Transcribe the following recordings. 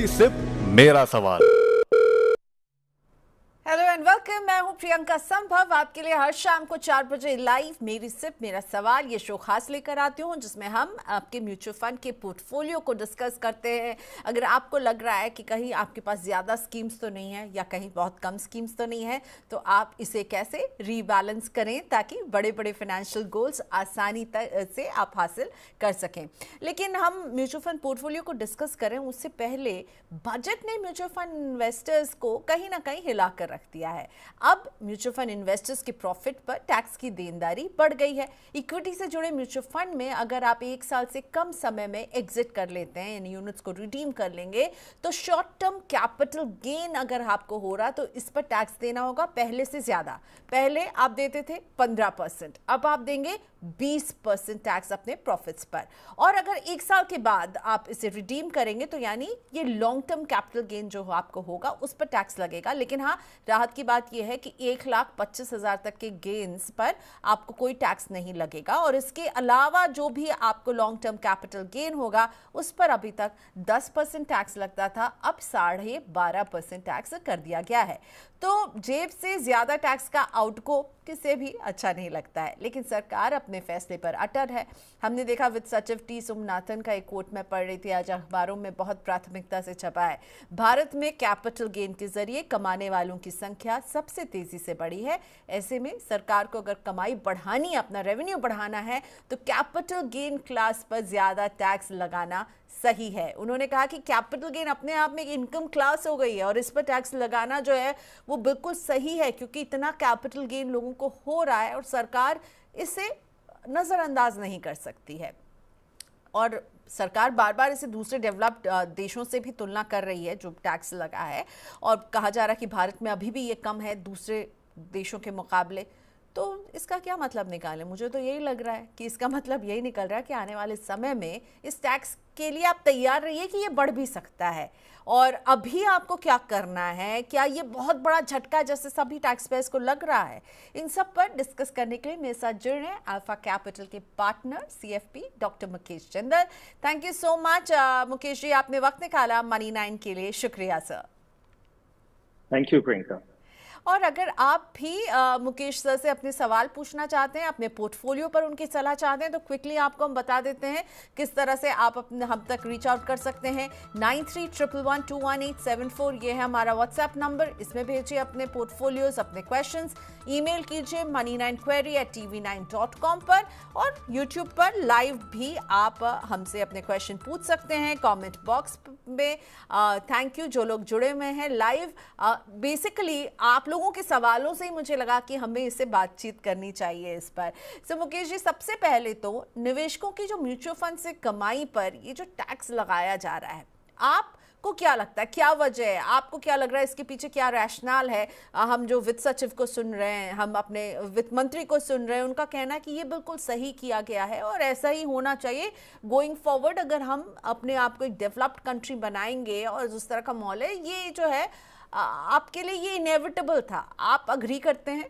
मेरी सिप मेरा सवाल। Hello and welcome. मैं हूं प्रियंका संभव। आपके लिए हर शाम को 4 बजे लाइव मेरी सिप मेरा सवाल ये शो खास लेकर आती हूं, जिसमें हम आपके म्यूचुअल फंड के पोर्टफोलियो को डिस्कस करते हैं। अगर आपको लग रहा है कि कहीं आपके पास ज़्यादा स्कीम्स तो नहीं है या कहीं बहुत कम स्कीम्स तो नहीं है, तो आप इसे कैसे रीबैलेंस करें ताकि बड़े बड़े फाइनेंशियल गोल्स आसानी से आप हासिल कर सकें। लेकिन हम म्यूचुअल फंड पोर्टफोलियो को डिस्कस करें उससे पहले बजट ने म्यूचुअल फंड इन्वेस्टर्स को कहीं ना कहीं हिला कर रख दिया है। अब म्यूचुअल फंड इन्वेस्टर्स के प्रॉफिट पर टैक्स की देनदारी बढ़ गई है। इक्विटी से जुड़े म्यूचुअल फंड में अगर आप 1 साल से कम समय में एग्जिट कर लेते हैं, यानी यूनिट्स को रिडीम कर लेंगे, तो शॉर्ट टर्म कैपिटल गेन अगर आपको हो रहा तो इस पर टैक्स देना होगा पहले से ज्यादा। पहले आप देते थे 15%, अब आप देंगे 20% टैक्स अपने प्रॉफिट्स पर। और अगर 1 साल के बाद आप इसे रिडीम करेंगे तो यानी ये लॉन्ग टर्म कैपिटल गेन जो आपको होगा उस पर टैक्स लगेगा। लेकिन हाँ, राहत की बात यह है कि 1,25,000 तक के गेन्स पर आपको कोई टैक्स नहीं लगेगा। और इसके अलावा जो भी आपको लॉन्ग टर्म कैपिटल गेन होगा उस पर अभी तक 10% टैक्स लगता था, अब 12.5% टैक्स कर दिया गया है। तो जेब से ज्यादा टैक्स का आउटगो किसे भी अच्छा नहीं लगता है, लेकिन सरकार अपने फैसले पर अटल है। हमने देखा वित्त सचिव टी सोमनाथन का एक कोट मैं पढ़ रही थी, आज अखबारों में बहुत प्राथमिकता से छपा है। भारत में कैपिटल गेन के जरिए कमाने वालों की संख्या सबसे तेजी से बढ़ी है। ऐसे में सरकार को अगर कमाई बढ़ानी, अपना रेवेन्यू बढ़ाना है, तो कैपिटल गेन क्लास पर ज्यादा टैक्स लगाना सही है। उन्होंने कहा कि कैपिटल गेन अपने आप में एक इनकम क्लास हो गई है और इस पर टैक्स लगाना जो है वो बिल्कुल सही है, क्योंकि इतना कैपिटल गेन लोगों को हो रहा है और सरकार इसे नजरअंदाज नहीं कर सकती है। और सरकार बार बार इसे दूसरे डेवलप्ड देशों से भी तुलना कर रही है जो टैक्स लगा है, और कहा जा रहा है कि भारत में अभी भी ये कम है दूसरे देशों के मुकाबले। तो इसका क्या मतलब निकालें? मुझे तो यही लग रहा है कि इसका मतलब यही निकल रहा है कि आने वाले समय में इस टैक्स के लिए आप तैयार रहिए कि ये बढ़ भी सकता है। और अभी आपको क्या करना है? क्या ये बहुत बड़ा झटका जैसे सभी टैक्स पेयर्स को लग रहा है? इन सब पर डिस्कस करने के लिए मेरे साथ जुड़ रहे हैं अल्फा कैपिटल के partner CFP doctor Mukesh Jindal. Thank you so much Mukesh ji, आपने वक्त निकाला मनी 9 के लिए। शुक्रिया सर। Thank you Priyanka. और अगर आप भी मुकेश सर से अपने सवाल पूछना चाहते हैं, अपने पोर्टफोलियो पर उनकी सलाह चाहते हैं, तो क्विकली आपको हम बता देते हैं किस तरह से आप अपने हम तक रीच आउट कर सकते हैं। 9311121874 ये है हमारा व्हाट्सएप नंबर। इसमें भेजिए अपने पोर्टफोलियोज, अपने क्वेश्चंस। ईमेल कीजिए money9query@tv9.com पर, और यूट्यूब पर लाइव भी आप हमसे अपने क्वेश्चन पूछ सकते हैं कमेंट बॉक्स में। थैंक यू जो लोग जुड़े हुए हैं लाइव। बेसिकली आप लोगों के सवालों से ही मुझे लगा कि हमें इससे बातचीत करनी चाहिए इस पर। सो मुकेश जी, सबसे पहले तो निवेशकों की जो म्यूचुअल फंड से कमाई पर ये जो टैक्स लगाया जा रहा है, आपको क्या लगता है, क्या वजह है? आपको क्या लग रहा है इसके पीछे क्या रैशनल है? हम जो वित्त सचिव को सुन रहे हैं, हम अपने वित्त मंत्री को सुन रहे हैं, उनका कहना है कि ये बिल्कुल सही किया गया है और ऐसा ही होना चाहिए गोइंग फॉरवर्ड। अगर हम अपने आप को एक डेवलप्ड कंट्री बनाएंगे और उस तरह का माहौल है, ये जो है आपके लिए ये इनेविटेबल था। आप अग्री करते हैं?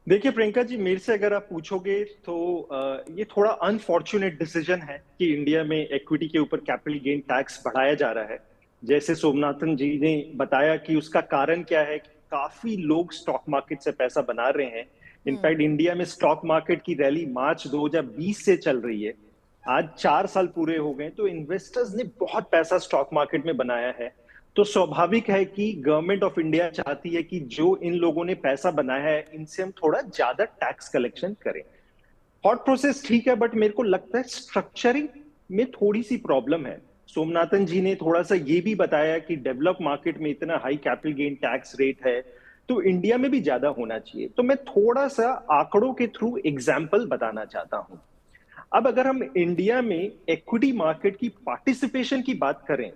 देखिए प्रियंका जी, मेरे से अगर आप पूछोगे तो ये थोड़ा अनफॉर्चुनेट डिसीजन है कि इंडिया में इक्विटी के ऊपर कैपिटल गेन टैक्स बढ़ाया जा रहा है। जैसे सोमनाथन जी ने बताया कि उसका कारण क्या है कि काफी लोग स्टॉक मार्केट से पैसा बना रहे हैं। इनफैक्ट इंडिया में स्टॉक मार्केट की रैली मार्च 2020 से चल रही है, आज 4 साल पूरे हो गए, तो इन्वेस्टर्स ने बहुत पैसा स्टॉक मार्केट में बनाया है। तो स्वाभाविक है कि गवर्नमेंट ऑफ इंडिया चाहती है कि जो इन लोगों ने पैसा बनाया है इनसे हम थोड़ा ज्यादा टैक्स कलेक्शन करें। थॉट प्रोसेस ठीक है, बट मेरे को लगता है स्ट्रक्चरिंग में थोड़ी सी प्रॉब्लम है। सोमनाथन जी ने थोड़ा सा ये भी बताया कि डेवलप मार्केट में इतना high capital gain tax rate है तो इंडिया में भी ज्यादा होना चाहिए। तो मैं थोड़ा सा आंकड़ों के थ्रू एग्जाम्पल बताना चाहता हूं। अब अगर हम इंडिया में इक्विटी मार्केट की पार्टिसिपेशन की बात करें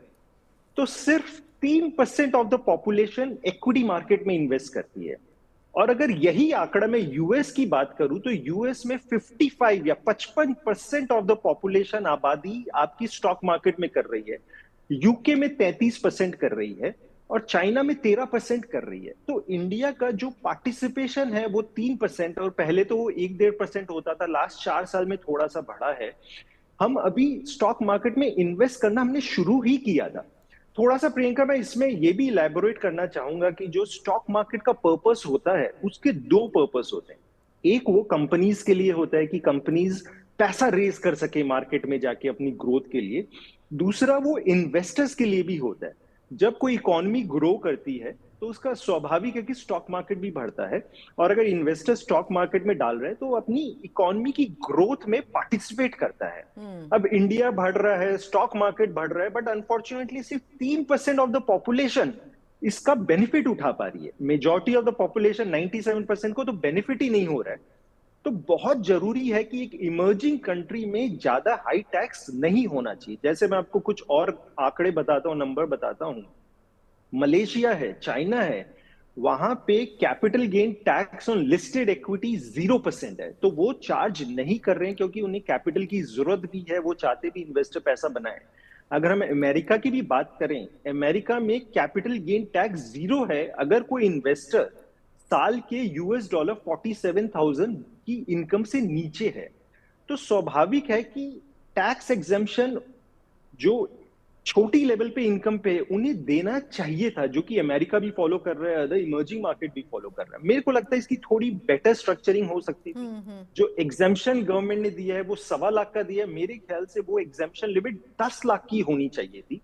तो सिर्फ 3% of the population equity market में इन्वेस्ट करती है। और अगर यही आंकड़ा मैं यूएस की बात करूं तो यूएस में 55 या 55% ऑफ द पॉपुलेशन आबादी आपकी स्टॉक मार्केट में कर रही है। यूके में 33% कर रही है और चाइना में 13% कर रही है। तो इंडिया का जो पार्टिसिपेशन है वो 3%, और पहले तो वो 1-1.5% होता था, लास्ट 4 साल में थोड़ा सा बढ़ा है। हम अभी स्टॉक मार्केट में इन्वेस्ट करना हमने शुरू ही किया था। थोड़ा सा प्रियंका मैं इसमें ये भी इलैबोरेट करना चाहूंगा कि जो स्टॉक मार्केट का पर्पस होता है उसके दो पर्पस होते हैं। एक वो कंपनीज के लिए होता है कि कंपनीज पैसा रेज कर सके मार्केट में जाके अपनी ग्रोथ के लिए। दूसरा वो इन्वेस्टर्स के लिए भी होता है। जब कोई इकोनॉमी ग्रो करती है तो उसका स्वाभाविक है कि स्टॉक मार्केट भी बढ़ता है, और अगर इन्वेस्टर स्टॉक मार्केट में डाल रहे हैं तो अपनी इकोनॉमी की ग्रोथ में पार्टिसिपेट करता है। अब इंडिया बढ़ रहा है, स्टॉक मार्केट बढ़ रहा है, बट अनफॉर्चुनेटली सिर्फ 3% ऑफ द पॉपुलेशन इसका बेनिफिट उठा पा रही है। मेजॉरिटी ऑफ द पॉपुलेशन 97% को तो बेनिफिट ही नहीं हो रहा है। तो बहुत जरूरी है कि एक इमर्जिंग कंट्री में ज्यादा हाई टैक्स नहीं होना चाहिए। जैसे मैं आपको कुछ और आंकड़े बताता हूं, नंबर बताता हूं। मलेशिया है, चाइना है, वहां पे capital gain tax on listed equity 0% है। तो वो चार्ज नहीं कर रहे हैं क्योंकि उन्हें कैपिटल की जरूरत भी है, वो चाहते भी इन्वेस्टर पैसा बनाए। अगर हम अमेरिका की भी बात करें, अमेरिका में कैपिटल गेन टैक्स 0 है अगर कोई इन्वेस्टर साल के $47,000 की इनकम से नीचे है। तो स्वाभाविक है कि टैक्स एग्जेम्पशन जो छोटी लेवल पे इनकम पे उन्हें देना चाहिए था, जो कि अमेरिका भी फॉलो कर रहा है, अदर इमर्जिंग मार्केट भी फॉलो कर रहा है। मेरे को लगता है इसकी थोड़ी बेटर स्ट्रक्चरिंग हो सकती थी। जो एग्जेम्पशन गवर्नमेंट ने दिया है वो 1.25 लाख का दिया है, मेरे ख्याल से वो एग्जेम्पशन लिमिट 10 लाख की होनी चाहिए थी,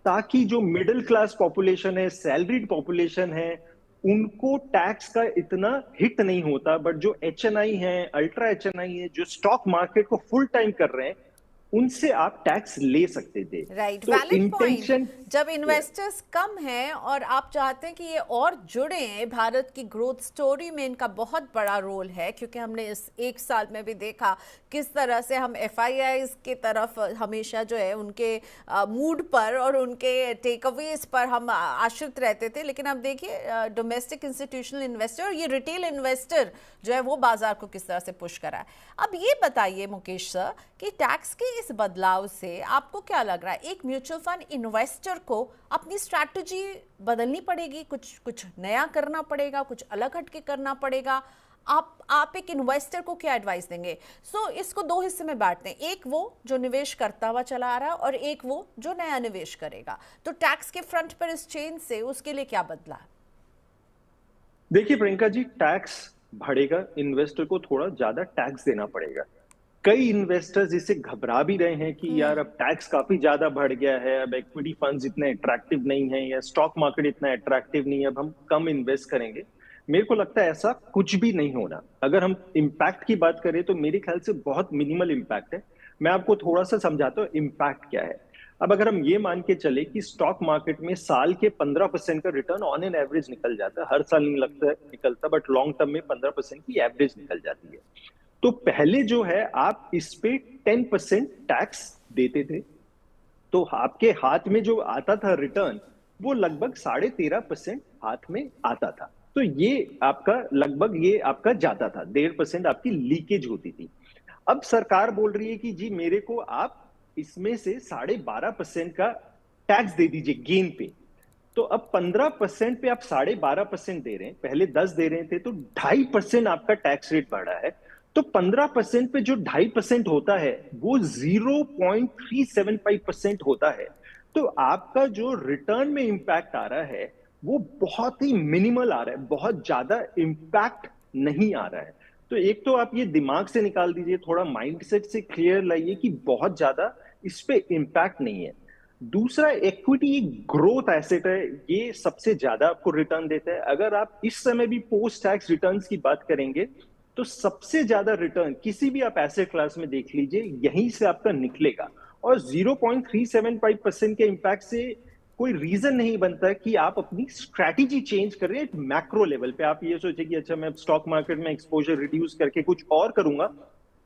ताकि जो मिडिल क्लास पॉपुलेशन है, सैलरीड पॉपुलेशन है, उनको टैक्स का इतना हिट नहीं होता। बट जो HNI है, अल्ट्रा HNI है, जो स्टॉक मार्केट को फुल टाइम कर रहे हैं, उनसे आप टैक्स ले सकते थे। राइट, तो वैलिड पॉइंट। इंटेंशन जब इन्वेस्टर्स कम हैं और आप चाहते हैं कि ये और जुड़े हैं, भारत की ग्रोथ स्टोरी में इनका बहुत बड़ा रोल है, क्योंकि हमने इस एक साल में भी देखा किस तरह से हम FIIs की तरफ हमेशा जो है उनके मूड पर और उनके टेक अवेज पर हम आश्रित रहते थे। लेकिन अब देखिए डोमेस्टिक इंस्टीट्यूशनल इन्वेस्टर और ये रिटेल इन्वेस्टर जो है वो बाजार को किस तरह से पुश करा है। अब ये बताइए मुकेश सर कि टैक्स के इस बदलाव से आपको क्या लग रहा है, एक म्यूचुअल फंड इन्वेस्टर को अपनी स्ट्रैटेजी बदलनी पड़ेगी, कुछ नया करना पड़ेगा, कुछ अलग हटके करना पड़ेगा? आप एक इन्वेस्टर को क्या एडवाइस देंगे? इसको दो हिस्से में बांटते हैं, एक वो जो निवेश करता हुआ चला आ रहा है और एक वो जो नया निवेश करेगा। तो टैक्स के फ्रंट पर इस चेंज से उसके लिए क्या बदला? देखिए प्रियंका जी, टैक्स बढ़ेगा, इन्वेस्टर को थोड़ा ज्यादा टैक्स देना पड़ेगा। कई इन्वेस्टर्स इससे घबरा भी रहे हैं कि यार अब टैक्स काफी ज्यादा बढ़ गया है, अब इक्विटी फंड्स इतने अट्रैक्टिव नहीं है या स्टॉक मार्केट इतना अट्रैक्टिव नहीं है, अब हम कम इन्वेस्ट करेंगे। मेरे को लगता है ऐसा कुछ भी नहीं होना। अगर हम इम्पैक्ट की बात करें तो मेरे ख्याल से बहुत मिनिमल इम्पैक्ट है। मैं आपको थोड़ा सा समझाता हूँ इम्पैक्ट क्या है। अब अगर हम ये मान के चले कि स्टॉक मार्केट में साल के 15% का रिटर्न ऑन एन एवरेज निकल जाता है, हर साल नहीं लगता है निकलता, बट लॉन्ग टर्म में 15% की एवरेज निकल जाती है। तो पहले जो है आप इस पे 10% टैक्स देते थे, तो आपके हाथ में जो आता था रिटर्न वो लगभग 13.5% हाथ में आता था। तो ये आपका लगभग ये आपका जाता था, 1.5% आपकी लीकेज होती थी। अब सरकार बोल रही है कि जी मेरे को आप इसमें से 12.5% का टैक्स दे दीजिए गेन पे। तो अब 15% पे आप 12.5% दे रहे हैं, पहले 10 दे रहे थे, तो 2.5% आपका टैक्स रेट बढ़ा है। तो 15% पे जो 2.5% होता है वो 0.375% होता है। तो आपका जो रिटर्न में इंपैक्ट आ रहा है वो बहुत ही मिनिमल आ रहा है, बहुत ज्यादा इंपैक्ट नहीं आ रहा है। तो एक तो आप ये दिमाग से निकाल दीजिए, थोड़ा माइंडसेट से क्लियर लाइए कि बहुत ज्यादा इस पे इंपैक्ट नहीं है। दूसरा, इक्विटी एक ग्रोथ एसेट है, ये सबसे ज्यादा आपको रिटर्न देता है। अगर आप इस समय भी पोस्ट टैक्स रिटर्न्स की बात करेंगे तो सबसे ज्यादा रिटर्न किसी भी आप एसेट क्लास में देख लीजिए, यहीं से आपका निकलेगा। और 0.375% के इंपैक्ट से कोई रीजन नहीं बनता कि आप अपनी स्ट्रैटेजी चेंज कर रहे हैं मैक्रो लेवल पे। आप ये सोचे कि अच्छा मैं स्टॉक मार्केट में एक्सपोजर रिड्यूस करके कुछ और करूंगा,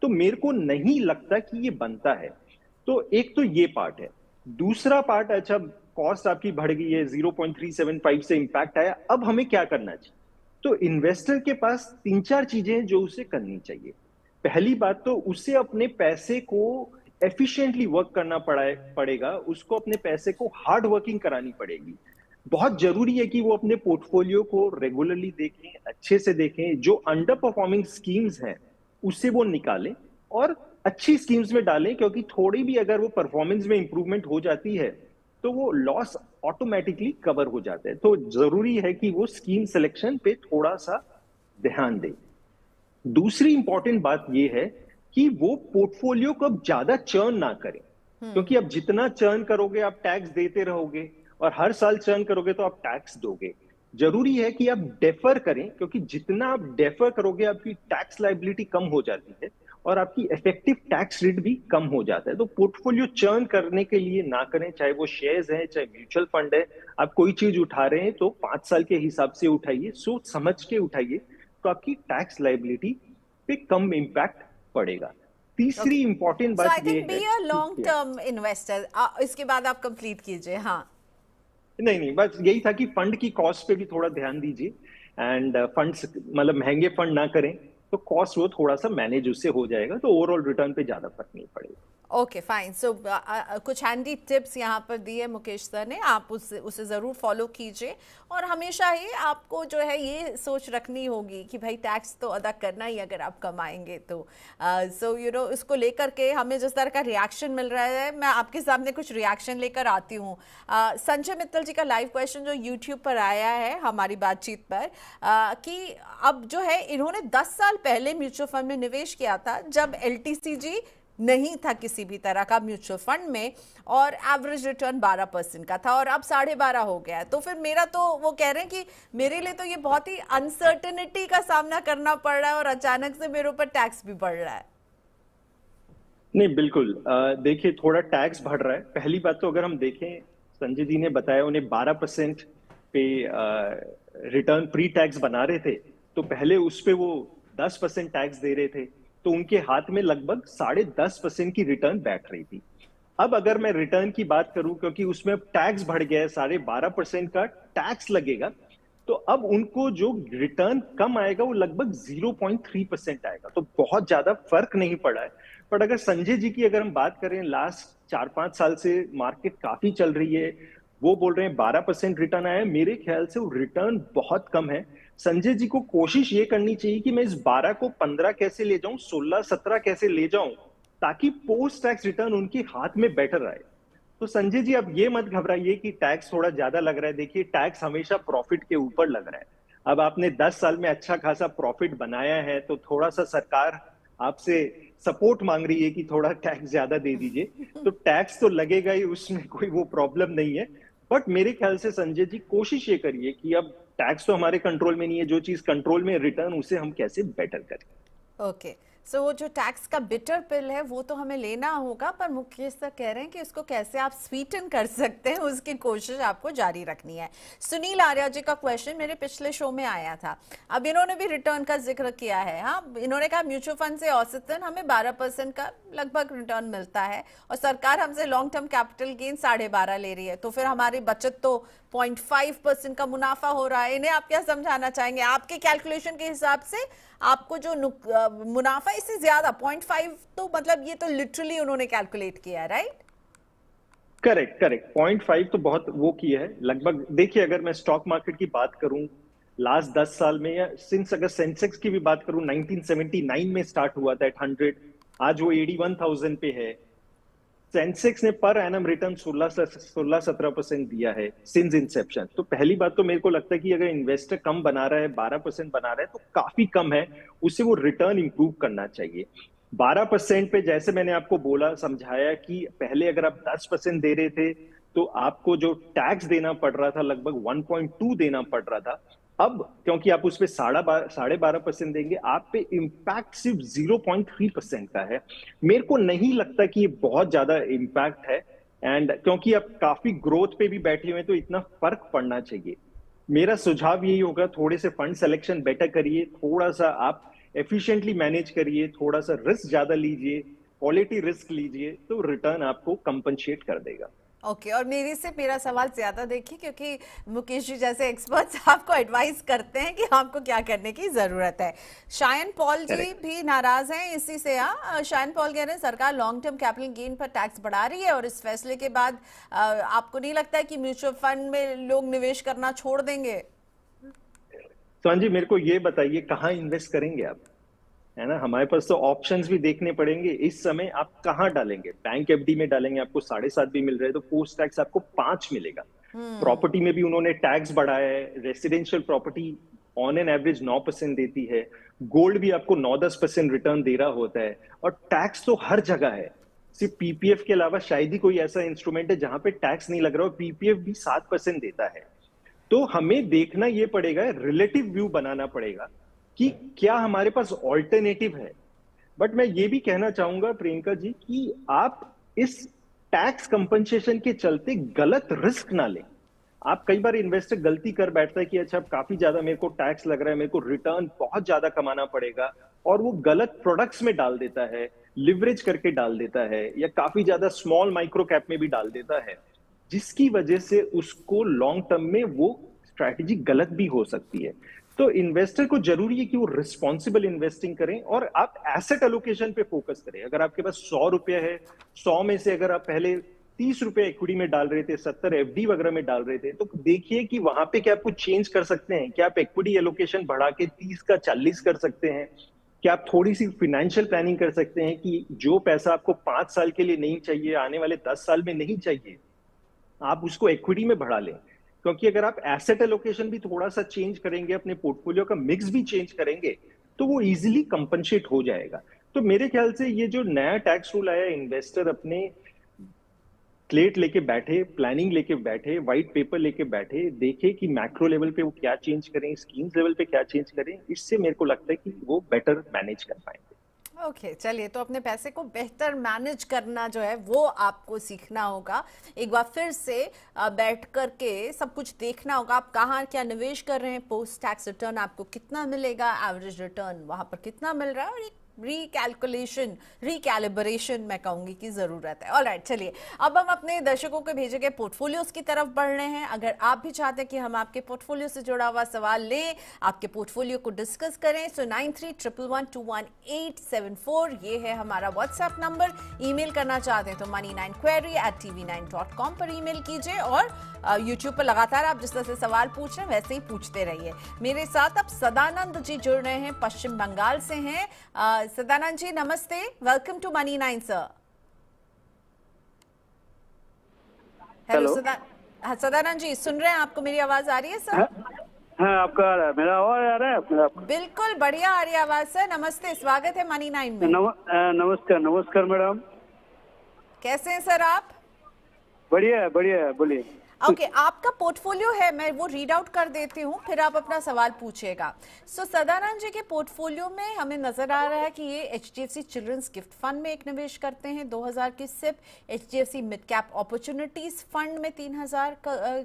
तो मेरे को नहीं लगता कि ये बनता है। तो एक तो ये पार्ट है। दूसरा पार्ट, अच्छा कॉस्ट आपकी बढ़ गई है, 0.375 से इंपैक्ट आया, अब हमें क्या करना चाहिए? तो इन्वेस्टर के पास 3-4 चीजें हैं जो उसे करनी चाहिए। पहली बात तो उसे अपने पैसे को एफिशिएंटली वर्क करना पड़ेगा, उसको अपने पैसे को हार्ड वर्किंग करानी पड़ेगी। बहुत जरूरी है कि वो अपने पोर्टफोलियो को रेगुलरली देखें, अच्छे से देखें, जो अंडर परफॉर्मिंग स्कीम्स हैं उससे वो निकालें, और अच्छी स्कीम्स में डालें, क्योंकि थोड़ी भी अगर वो परफॉर्मेंस में इंप्रूवमेंट हो जाती है तो वो लॉस ऑटोमेटिकली कवर हो जाता है। तो जरूरी है कि वो स्कीम सिलेक्शन पे थोड़ा सा ध्यान दें। दूसरी इंपॉर्टेंट बात ये है कि वो पोर्टफोलियो को अब ज्यादा चर्न ना करें, क्योंकि अब जितना चर्न करोगे आप टैक्स देते रहोगे, और हर साल चर्न करोगे तो आप टैक्स दोगे। जरूरी है कि आप डेफर करें, क्योंकि जितना आप डेफर करोगे आपकी टैक्स लाइबिलिटी कम हो जाती है और आपकी इफेक्टिव टैक्स रेट भी कम हो जाता है। तो पोर्टफोलियो चर्न करने के लिए ना करें, चाहे वो शेयर्स है चाहे म्यूचुअल फंड है। आप कोई चीज उठा रहे हैं तो 5 साल के हिसाब से उठाइए, सोच समझ के उठाइए, तो आपकी टैक्स लाइबिलिटी पे कम इम्पैक्ट पड़ेगा। तीसरी इंपॉर्टेंट सो बात आई ये थिंक है be a long term investor. इसके बाद आप कंप्लीट कीजिए। हाँ, नहीं नहीं, बस यही था कि फंड की कॉस्ट पे भी थोड़ा ध्यान दीजिए। एंड फंड्स मतलब महंगे फंड ना करें, तो कॉस्ट वो थोड़ा सा मैनेज उससे हो जाएगा, तो ओवरऑल रिटर्न पे ज्यादा फर्क नहीं पड़ेगा। Okay fine. सो कुछ हैंडी टिप्स यहाँ पर दिए मुकेश सर ने, आप उसे ज़रूर फॉलो कीजिए। और हमेशा ही आपको जो है ये सोच रखनी होगी कि भाई टैक्स तो अदा करना ही अगर आप कमाएंगे तो। सो यू नो, इसको लेकर के हमें जिस तरह का रिएक्शन मिल रहा है, मैं आपके सामने कुछ रिएक्शन लेकर आती हूँ। संजय मित्तल जी का लाइव क्वेश्चन जो यूट्यूब पर आया है हमारी बातचीत पर, कि अब जो है इन्होंने 10 साल पहले म्यूचुअल फंड में निवेश किया था जब एलटीसीजी नहीं था किसी भी तरह का म्यूचुअल फंड में, और एवरेज रिटर्न 12% का था, और अब 12.5 हो गया है। तो फिर मेरा तो वो कह रहे हैं कि मेरे लिए तो ये बहुत ही अनसर्टेनिटी का सामना करना पड़ रहा है और अचानक से मेरे ऊपर टैक्स भी बढ़ रहा है। नहीं बिल्कुल, देखिए थोड़ा टैक्स बढ़ रहा है। पहली बात तो अगर हम देखें, संजय जी ने बताया उन्हें 12% पे रिटर्न प्री टैक्स बना रहे थे, तो पहले उस पे वो 10% टैक्स दे रहे थे, तो उनके हाथ में लगभग 10.5% की रिटर्न बैठ रही थी। अब अगर मैं रिटर्न की बात करूं, क्योंकि उसमें टैक्स बढ़ गया है, 12.5% का टैक्स लगेगा, तो अब उनको जो रिटर्न कम आएगा वो लगभग 0.3% आएगा। तो बहुत ज्यादा फर्क नहीं पड़ा है। पर अगर संजय जी की अगर हम बात करें, लास्ट 4-5 साल से मार्केट काफी चल रही है, वो बोल रहे हैं 12% रिटर्न आया है, मेरे ख्याल से वो रिटर्न बहुत कम है। संजय जी को कोशिश ये करनी चाहिए कि मैं इस 12 को 15 कैसे ले जाऊं, 16-17 कैसे ले जाऊं, ताकि पोस्ट टैक्स रिटर्न उनके हाथ में बेटर आए। तो संजय जी अब ये मत घबराइए कि टैक्स थोड़ा ज्यादा लग रहा है। देखिए टैक्स हमेशा प्रॉफिट के ऊपर लग रहा है। अब आपने 10 साल में अच्छा खासा प्रॉफिट बनाया है, तो थोड़ा सा सरकार आपसे सपोर्ट मांग रही है कि थोड़ा टैक्स ज्यादा दे दीजिए, तो टैक्स तो लगेगा ही, उसमें कोई वो प्रॉब्लम नहीं है। बट मेरे ख्याल से संजय जी कोशिश ये करिए कि अब टैक्स तो हमारे कंट्रोल में नहीं है, जो चीज कंट्रोल में रिटर्न उसे हम कैसे बेटर करें। ओके, सो वो जो टैक्स का बिटर पिल है वो तो हमें लेना होगा, पर मुकेश सर कह रहे हैं कि उसको कैसे आप स्वीटन कर सकते हैं, उसकी कोशिश आपको जारी रखनी है। सुनील आर्या जी का क्वेश्चन मेरे पिछले शो में आया था, अब इन्होंने भी रिटर्न का जिक्र किया है। हाँ, इन्होंने कहा म्यूचुअल फंड से औसतन हमें 12% का लगभग रिटर्न मिलता है और सरकार हमसे लॉन्ग टर्म कैपिटल गेन 12.5 ले रही है, तो फिर हमारी बचत तो 0.5% का मुनाफा हो रहा है। इन्हें आप क्या समझाना चाहेंगे? आपके कैलकुलेशन के हिसाब से आपको जो मुनाफा इससे ज्यादा 0.5, तो मतलब ये तो लिटरली उन्होंने कैलकुलेट किया है, राइट? करेक्ट करेक्ट, 0.5 तो बहुत वो किया है लगभग। देखिए अगर मैं स्टॉक मार्केट की बात करूं लास्ट 10 साल में, या सिंस अगर सेंसेक्स की भी बात करूं, 1979 में स्टार्ट हुआ था एट 100, आज वो 81,000 पे है। सेंसेक्स ने पर एनम रिटर्न 16-17% दिया है सिंस इंसेप्शन। तो पहली बात तो मेरे को लगता है कि अगर इन्वेस्टर कम बना रहा है, 12% बना रहा है, तो काफी कम है, उसे वो रिटर्न इंप्रूव करना चाहिए। 12% पे जैसे मैंने आपको बोला, समझाया कि पहले अगर आप 10% दे रहे थे तो आपको जो टैक्स देना पड़ रहा था लगभग 1.2 देना पड़ रहा था। अब क्योंकि आप उस पर 12.5% देंगे, आप पे इम्पैक्ट सिर्फ 0.3% का है। मेरे को नहीं लगता कि ये बहुत ज्यादा इम्पैक्ट है, एंड क्योंकि आप काफी ग्रोथ पे भी बैठे हुए हैं तो इतना फर्क पड़ना चाहिए। मेरा सुझाव यही होगा, थोड़े से फंड सिलेक्शन बेटर करिए, थोड़ा सा आप एफिशिएंटली मैनेज करिए, थोड़ा सा रिस्क ज्यादा लीजिए, क्वालिटी रिस्क लीजिए, तो रिटर्न आपको कंपनसेट कर देगा। ओके, और मेरे से मेरा सवाल ज्यादा देखिए, क्योंकि मुकेश जी जैसे एक्सपर्ट्स आपको एडवाइस करते हैं कि आपको क्या करने की जरूरत है। शायन पॉल जी भी नाराज हैं इसी से। शायन पॉल कह रहे हैं सरकार लॉन्ग टर्म कैपिटल गेन पर टैक्स बढ़ा रही है और इस फैसले के बाद आपको नहीं लगता है कि म्यूचुअल फंड में लोग निवेश करना छोड़ देंगे? तो हाँ जी, मेरे को ये बताइए कहाँ इन्वेस्ट करेंगे आप? है ना। हमारे पास तो ऑप्शंस भी देखने पड़ेंगे। इस समय आप कहाँ डालेंगे? बैंक एफडी में डालेंगे, आपको 7.5 भी मिल रहे हैं, तो पोस्ट टैक्स आपको 5 मिलेगा। प्रॉपर्टी में भी उन्होंने टैक्स बढ़ाया है। Residential property on an average 9% देती है। गोल्ड भी आपको 9-10% रिटर्न दे रहा होता है। और टैक्स तो हर जगह है। सिर्फ पीपीएफ के अलावा शायद ही कोई ऐसा इंस्ट्रूमेंट है जहां पे टैक्स नहीं लग रहा हो। पीपीएफ भी 7% देता है। तो हमें देखना ये पड़ेगा, रिलेटिव व्यू बनाना पड़ेगा कि क्या हमारे पास ऑल्टरनेटिव है। बट मैं ये भी कहना चाहूंगा प्रियंका जी कि आप इस टैक्स कंपनसेशन के चलते गलत रिस्क ना लें। आप कई बार इन्वेस्टर गलती कर बैठता है कि अच्छा अब काफी ज्यादा मेरे को टैक्स लग रहा है, मेरे को रिटर्न बहुत ज्यादा कमाना पड़ेगा, और वो गलत प्रोडक्ट्स में डाल देता है, लिवरेज करके डाल देता है, या काफी ज्यादा स्मॉल माइक्रो कैप में भी डाल देता है, जिसकी वजह से उसको लॉन्ग टर्म में वो स्ट्रैटेजी गलत भी हो सकती है। तो इन्वेस्टर को जरूरी है कि वो रिस्पॉन्सिबल इन्वेस्टिंग करें और आप एसेट एलोकेशन पे फोकस करें। अगर आपके पास 100 रुपए है, 100 में से अगर आप पहले 30 रुपए इक्विटी में डाल रहे थे, 70 एफडी वगैरह में डाल रहे थे, तो देखिए कि वहां पे क्या आप कुछ चेंज कर सकते हैं। क्या आप इक्विटी एलोकेशन बढ़ा के 30 का 40 कर सकते हैं? क्या आप थोड़ी सी फाइनेंशियल प्लानिंग कर सकते हैं कि जो पैसा आपको 5 साल के लिए नहीं चाहिए, आने वाले 10 साल में नहीं चाहिए, आप उसको इक्विटी में बढ़ा लें। क्योंकि अगर आप एसेट एलोकेशन भी थोड़ा सा चेंज करेंगे, अपने पोर्टफोलियो का मिक्स भी चेंज करेंगे, तो वो इजीली कंपनसेट हो जाएगा। तो मेरे ख्याल से ये जो नया टैक्स रूल आया, इन्वेस्टर अपने स्लेट लेके बैठे, प्लानिंग लेके बैठे, व्हाइट पेपर लेके बैठे, देखे कि मैक्रो लेवल पे वो क्या चेंज करें, स्कीम्स लेवल पे क्या चेंज करें। इससे मेरे को लगता है कि वो बेटर मैनेज कर पाएंगे। ओके चलिए, तो अपने पैसे को बेहतर मैनेज करना जो है वो आपको सीखना होगा। एक बार फिर से बैठ करके सब कुछ देखना होगा, आप कहाँ क्या निवेश कर रहे हैं, पोस्ट टैक्स रिटर्न आपको कितना मिलेगा, एवरेज रिटर्न वहां पर कितना मिल रहा है, और एक रिकैलकुलेशन, रिकैलिब्रेशन मैं कहूंगी की जरूरत है। ऑलराइट, चलिए अब हम अपने दर्शकों को भेजे गए पोर्टफोलियोज की तरफ बढ़ रहे हैं। अगर आप भी चाहते हैं कि हम आपके पोर्टफोलियो से जुड़ा हुआ सवाल लें, आपके पोर्टफोलियो को डिस्कस करें, सो 9311211874 ये है हमारा व्हाट्सएप नंबर। ईमेल करना चाहते हैं तो money9query@tv9.com पर ईमेल कीजिए, और यूट्यूब पर लगातार आप जिस तरह से सवाल पूछ रहे हैं वैसे ही पूछते रहिए। मेरे साथ अब सदानंद जी जुड़ रहे हैं, पश्चिम बंगाल से हैं। सदानंद जी नमस्ते, welcome to money 9 sir. Hello Sadanand ji, सुन रहे हैं? आपको मेरी आवाज आ रही है सर? हाँ, आपका आ रहा है, मेरा आवाज आ रहा है आपका? बिल्कुल बढ़िया आ रही है आवाज सर। नमस्ते, स्वागत है मनी 9 में। नमस्कार। नमस्कार मैडम, कैसे हैं सर आप? बढ़िया है, बढ़िया है, बोलिए। ओके, आपका पोर्टफोलियो है, मैं वो रीड आउट कर देती हूँ, फिर आप अपना सवाल पूछिएगा। सो सदानंद जी के पोर्टफोलियो में हमें नजर आ रहा है कि ये एचडीएफसी चिल्ड्रंस गिफ्ट फंड में एक निवेश करते हैं 2000 की SIP, HDFC mid cap opportunities fund में 3000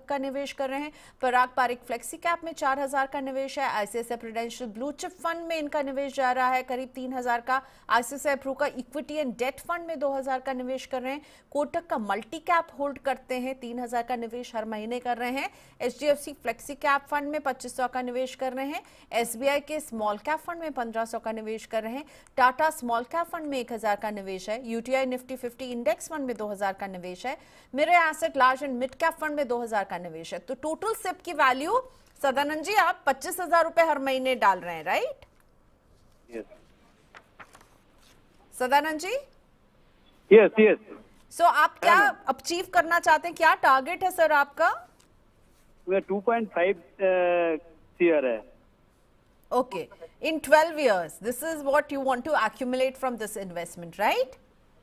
का निवेश कर रहे हैं, पराग पारिक फ्लेक्सी कैप में 4000 का निवेश है, ICICI prudential blue chip fund में इनका निवेश जा रहा है करीब 3000 का, आईसीआईसीआई प्रू का इक्विटी एंड डेट फंड में 2000 का निवेश कर रहे हैं, कोटक का मल्टी कैप होल्ड करते हैं 3000 का निवेश हर महीने कर रहे हैं, एचडीएफसी फ्लेक्सी कैप फंड में 2500 का निवेश कर रहे हैं, एसबीआई के स्मॉल कैप फंड में 1500 का निवेश कर रहे हैं, टाटा स्मॉल कैप फंड में 1000 का निवेश है, यूटीआई निफ्टी 50 इंडेक्स फंड में 2000 का निवेश है, मेरे asset large and mid cap fund में 2000 का निवेश है। तो टोटल सिप की वैल्यू सदानंद जी आप 25,000 रुपए हर महीने डाल रहे हैं, right? Sadanand ji yes yes. सो आप क्या अचीव करना चाहते हैं, क्या टारगेट है सर आपका? 2.5 CR है। Okay, in 12 years this is what you want to accumulate from this investment, right?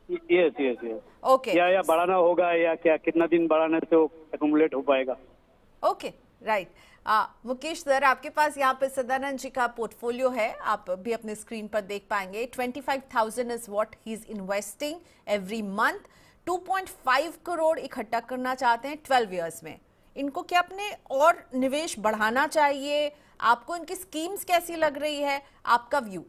Yes yes yes. Okay, या बढ़ाना होगा, या क्या कितना दिन बढ़ाने से एक्युमुलेट हो पाएगा? Okay right. मुकेश सर, आपके पास यहाँ पे सदानंद जी का पोर्टफोलियो है, आप भी अपने स्क्रीन पर देख पाएंगे। 25,000 is what he is investing every month. 2.5 crore इकट्ठा करना चाहते हैं 12 years में। इनको क्या अपने और निवेश बढ़ाना चाहिए? आपको इनकी स्कीम्स कैसी लग रही है, आपका व्यू?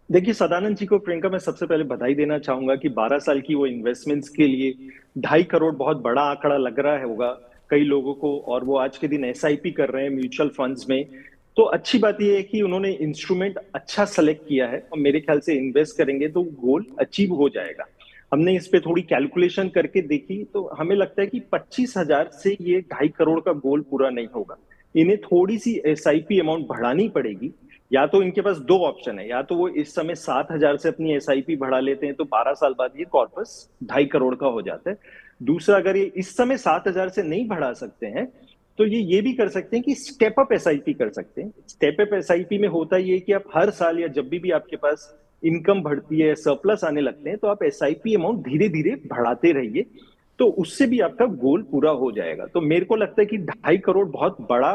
देखिए सदानंद जी को प्रियंका मैं सबसे पहले बधाई देना चाहूंगा कि 12 साल की वो इन्वेस्टमेंट्स के लिए 2.5 करोड़ बहुत बड़ा आंकड़ा लग रहा होगा कई लोगों को, और वो आज के दिन एसआईपी कर रहे हैं म्यूचुअल फंड्स में। तो अच्छी बात यह है कि उन्होंने इंस्ट्रूमेंट अच्छा सेलेक्ट किया है, और मेरे ख्याल से इन्वेस्ट करेंगे तो गोल अचीव हो जाएगा। हमने इस पे थोड़ी कैलकुलेशन करके देखी तो हमें लगता है कि 25,000 से ये 2.5 करोड़ का गोल पूरा नहीं होगा। इन्हें थोड़ी सी एसआईपी अमाउंट बढ़ानी पड़ेगी, या तो इनके पास दो ऑप्शन है, या तो वो इस समय 7,000 से अपनी एसआईपी बढ़ा लेते हैं तो 12 साल बाद ये कॉर्पस 2.5 करोड़ का हो जाता है। दूसरा, अगर ये इस समय 7,000 से नहीं बढ़ा सकते हैं तो ये भी कर सकते हैं कि स्टेप अप एसआईपी कर सकते हैं। स्टेप अप एसआईपी में होता ये है कि आप हर साल या जब भी आपके पास इनकम बढ़ती है, सरप्लस आने लगते हैं, तो आप एसआईपी अमाउंट धीरे धीरे बढ़ाते रहिए, तो उससे भी आपका गोल पूरा हो जाएगा। तो मेरे को लगता है कि 2.5 करोड़ बहुत बड़ा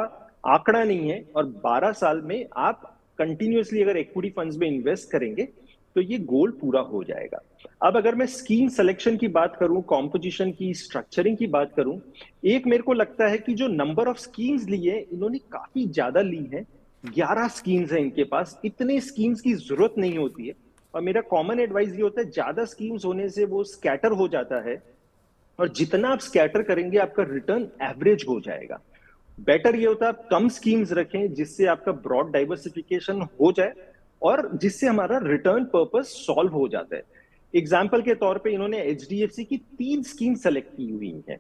आंकड़ा नहीं है, और 12 साल में आप कंटिन्यूअसली अगर इक्विटी फंड्स में इन्वेस्ट करेंगे तो ये गोल पूरा हो जाएगा। अब अगर मैं स्कीम सिलेक्शन की बात करूं, कॉम्पोजिशन की, स्ट्रक्चरिंग की बात करूं, एक मेरे को लगता है कि जो नंबर ऑफ स्कीम्स ली है इन्होंने काफी ज्यादा ली है। 11 स्कीम्स है इनके पास, इतने स्कीम्स की जरूरत नहीं होती है। और मेरा कॉमन एडवाइस ये होता है, ज्यादा स्कीम्स होने से वो स्कैटर हो जाता है, और जितना आप स्कैटर करेंगे आपका रिटर्न एवरेज हो जाएगा। बेटर ये होता है आप कम स्कीम्स रखें जिससे आपका ब्रॉड डाइवर्सिफिकेशन हो जाए और जिससे हमारा रिटर्न पर्पस सॉल्व हो जाता है। एग्जाम्पल के तौर पे इन्होंने एचडीएफसी की 3 स्कीम सेलेक्ट की हुई है,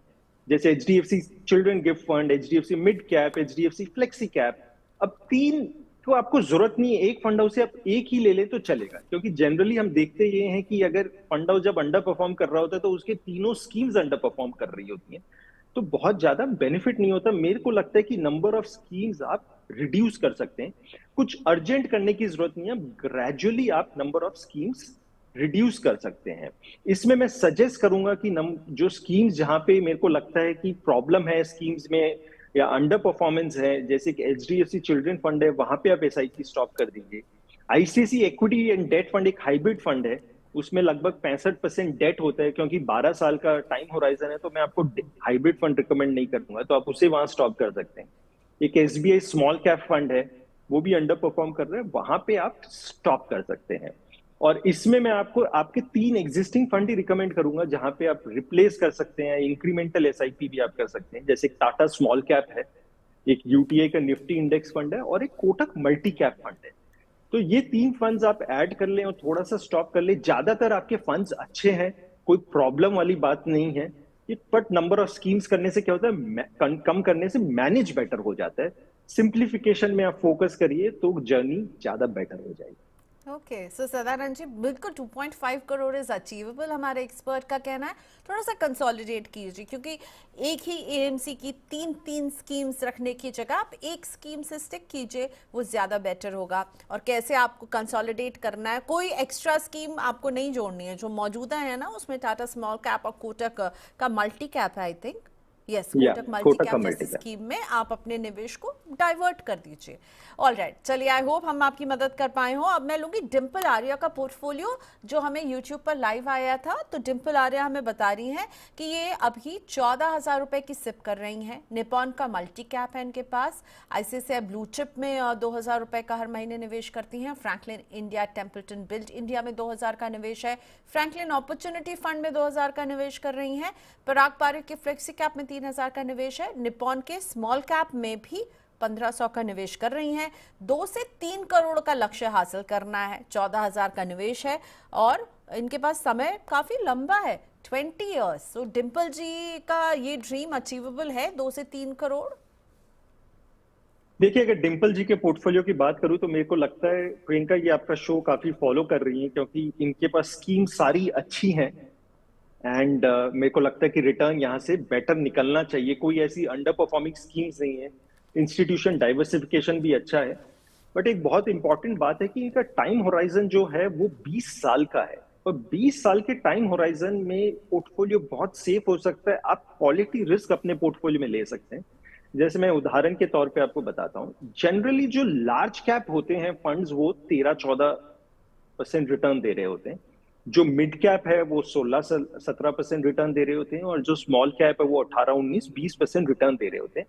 जैसे HDFC children gift fund, HDFC mid cap, HDFC flexi cap. अब 3 को आपको जरूरत नहीं है, एक फंड हाउस से आप एक ही ले ले तो चलेगा, क्योंकि जनरली हम देखते ये हैं कि अगर फंड हाउस जब अंडर परफॉर्म कर रहा होता है तो उसके तीनों स्कीम्स अंडर परफॉर्म कर रही होती हैं, तो बहुत ज्यादा बेनिफिट नहीं होता। मेरे को लगता है कि नंबर ऑफ स्कीम्स आप रिड्यूस कर सकते हैं, कुछ अर्जेंट करने की जरूरत नहीं है, ग्रेजुअली आप नंबर ऑफ स्कीम्स रिड्यूस कर सकते हैं। इसमें मैं सजेस्ट करूंगा कि जो स्कीम्स जहां पे मेरे को लगता है कि प्रॉब्लम है स्कीम्स में या अंडर परफॉर्मेंस है, जैसे कि एचडीएफसी चिल्ड्रन फंड है, वहां पे आप एसआईपी स्टॉप कर दीजिए। ICICI equity and debt fund एक हाइब्रिड फंड है, उसमें लगभग 65% डेट होता है, क्योंकि 12 साल का टाइम होराइजन है, तो मैं आपको हाइब्रिड फंड रिकमेंड नहीं करूंगा, तो आप उसे वहां स्टॉप कर सकते हैं। एक एसबीआई स्मॉल कैप फंड है, वो भी अंडर परफॉर्म कर रहे हैं, वहां पे आप स्टॉप कर सकते हैं। और इसमें मैं आपको आपके 3 एग्जिस्टिंग फंड ही रिकमेंड करूंगा जहां पे आप रिप्लेस कर सकते हैं, इंक्रीमेंटल एसआईपी भी आप कर सकते हैं, जैसे टाटा स्मॉल कैप है, एक यूटीआई का निफ्टी इंडेक्स फंड है, और एक कोटक मल्टी कैप फंड है। तो ये 3 फंड्स आप ऐड कर लें और थोड़ा सा स्टॉप कर ले। ज्यादातर आपके फंड्स अच्छे हैं, कोई प्रॉब्लम वाली बात नहीं है, बट नंबर ऑफ स्कीम्स करने से क्या होता है, कम करने से मैनेज बेटर हो जाता है। सिंप्लीफिकेशन में आप फोकस करिए तो जर्नी ज्यादा बेटर हो जाएगी। ओके, सो सदानंद जी, बिल्कुल 2.5 करोड़ इज अचीवेबल, हमारे एक्सपर्ट का कहना है। थोड़ा सा कंसोलिडेट कीजिए, क्योंकि एक ही एएमसी की 3 स्कीम्स रखने की जगह आप एक स्कीम से स्टिक कीजिए, वो ज़्यादा बेटर होगा। और कैसे आपको कंसोलिडेट करना है, कोई एक्स्ट्रा स्कीम आपको नहीं जोड़नी है, जो मौजूदा है ना उसमें टाटा स्मॉल कैप और कोटक का मल्टी कैप है, I think, yes, Kotak multi cap जैसी स्कीम में आप अपने निवेश को डाइवर्ट कर दीजिए। ऑलराइट, चलिए, आई होप हम आपकी मदद कर पाए हो। अब मैं लूंगी डिम्पल आर्या का पोर्टफोलियो, जो हमें यूट्यूब पर लाइव आया था। तो डिम्पल आर्या हमें बता रही हैं कि ये अभी 14,000 रुपए की सिप कर रही हैं। निपॉन का मल्टी कैप है इनके पास। आईसीआईसीआई ब्लू चिप में 2,000 रुपए का हर महीने निवेश करती हैं। Franklin India Templeton build India में 2,000 का निवेश है। फ्रैंकलिन अपॉर्चुनिटी फंड में 2,000 का निवेश कर रही हैं। पराग पारिक के फ्लेक्सी कैप में 3,000 का निवेश है। निपॉन के स्मॉल कैप में भी 1,500 का निवेश कर रही हैं। 2 से 3 करोड़ का लक्ष्य हासिल करना है। 14,000 का निवेश है और इनके पास समय काफी लंबा है, 20 इयर्स। सो डिम्पल जी का ये ड्रीम अचीवेबल है, 2 से 3 करोड़। देखिए, अगर डिम्पल जी के पोर्टफोलियो की बात करूं तो मेरे को लगता है प्रियंका ये आपका शो काफी फॉलो कर रही है, क्योंकि इनके पास स्कीम सारी अच्छी हैं एंड मेरे को लगता है कि रिटर्न यहाँ से बेटर निकलना चाहिए। कोई ऐसी अंडर परफॉर्मिंग स्कीम्स नहीं है, इंस्टीट्यूशन डाइवर्सिफिकेशन भी अच्छा है। बट एक बहुत इंपॉर्टेंट बात है कि इनका टाइम होराइजन जो है वो 20 साल का है, और 20 साल के टाइम होराइजन में पोर्टफोलियो बहुत सेफ हो सकता है। आप क्वालिटी रिस्क अपने पोर्टफोलियो में ले सकते हैं। जैसे मैं उदाहरण के तौर पे आपको बताता हूँ, जनरली जो लार्ज कैप होते हैं फंड्स वो 13-14% रिटर्न दे रहे होते हैं। जो मिड कैप है वो 16-17% रिटर्न दे रहे होते हैं, और जो स्मॉल कैप है वो 18-19-20% रिटर्न दे रहे होते हैं।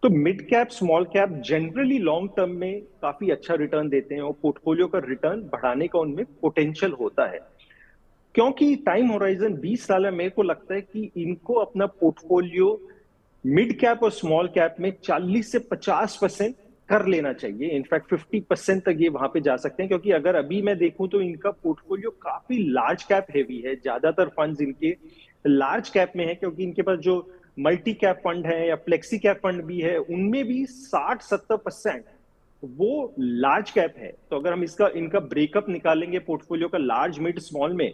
तो mid cap small cap generally long term में काफी अच्छा रिटर्न देते हैं, और पोर्टफोलियो का रिटर्न बढ़ाने का उनमें पोटेंशियल होता है। क्योंकि टाइम होराइजन 20 साल है, मेरे को लगता है कि इनको अपना पोर्टफोलियो मिड कैप और स्मॉल कैप में 40 से 50% कर लेना चाहिए। इनफैक्ट 50% तक ये वहां पे जा सकते हैं, क्योंकि अगर अभी मैं देखूं तो इनका पोर्टफोलियो काफी लार्ज कैप हेवी है। ज्यादातर फंड्स इनके लार्ज कैप में है, क्योंकि इनके पास जो मल्टी कैप फंड है या फ्लेक्सी कैप फंड भी है, उनमें भी 60-70% वो लार्ज कैप है। तो अगर हम इनका ब्रेकअप निकालेंगे पोर्टफोलियो का लार्ज मिड स्मॉल में,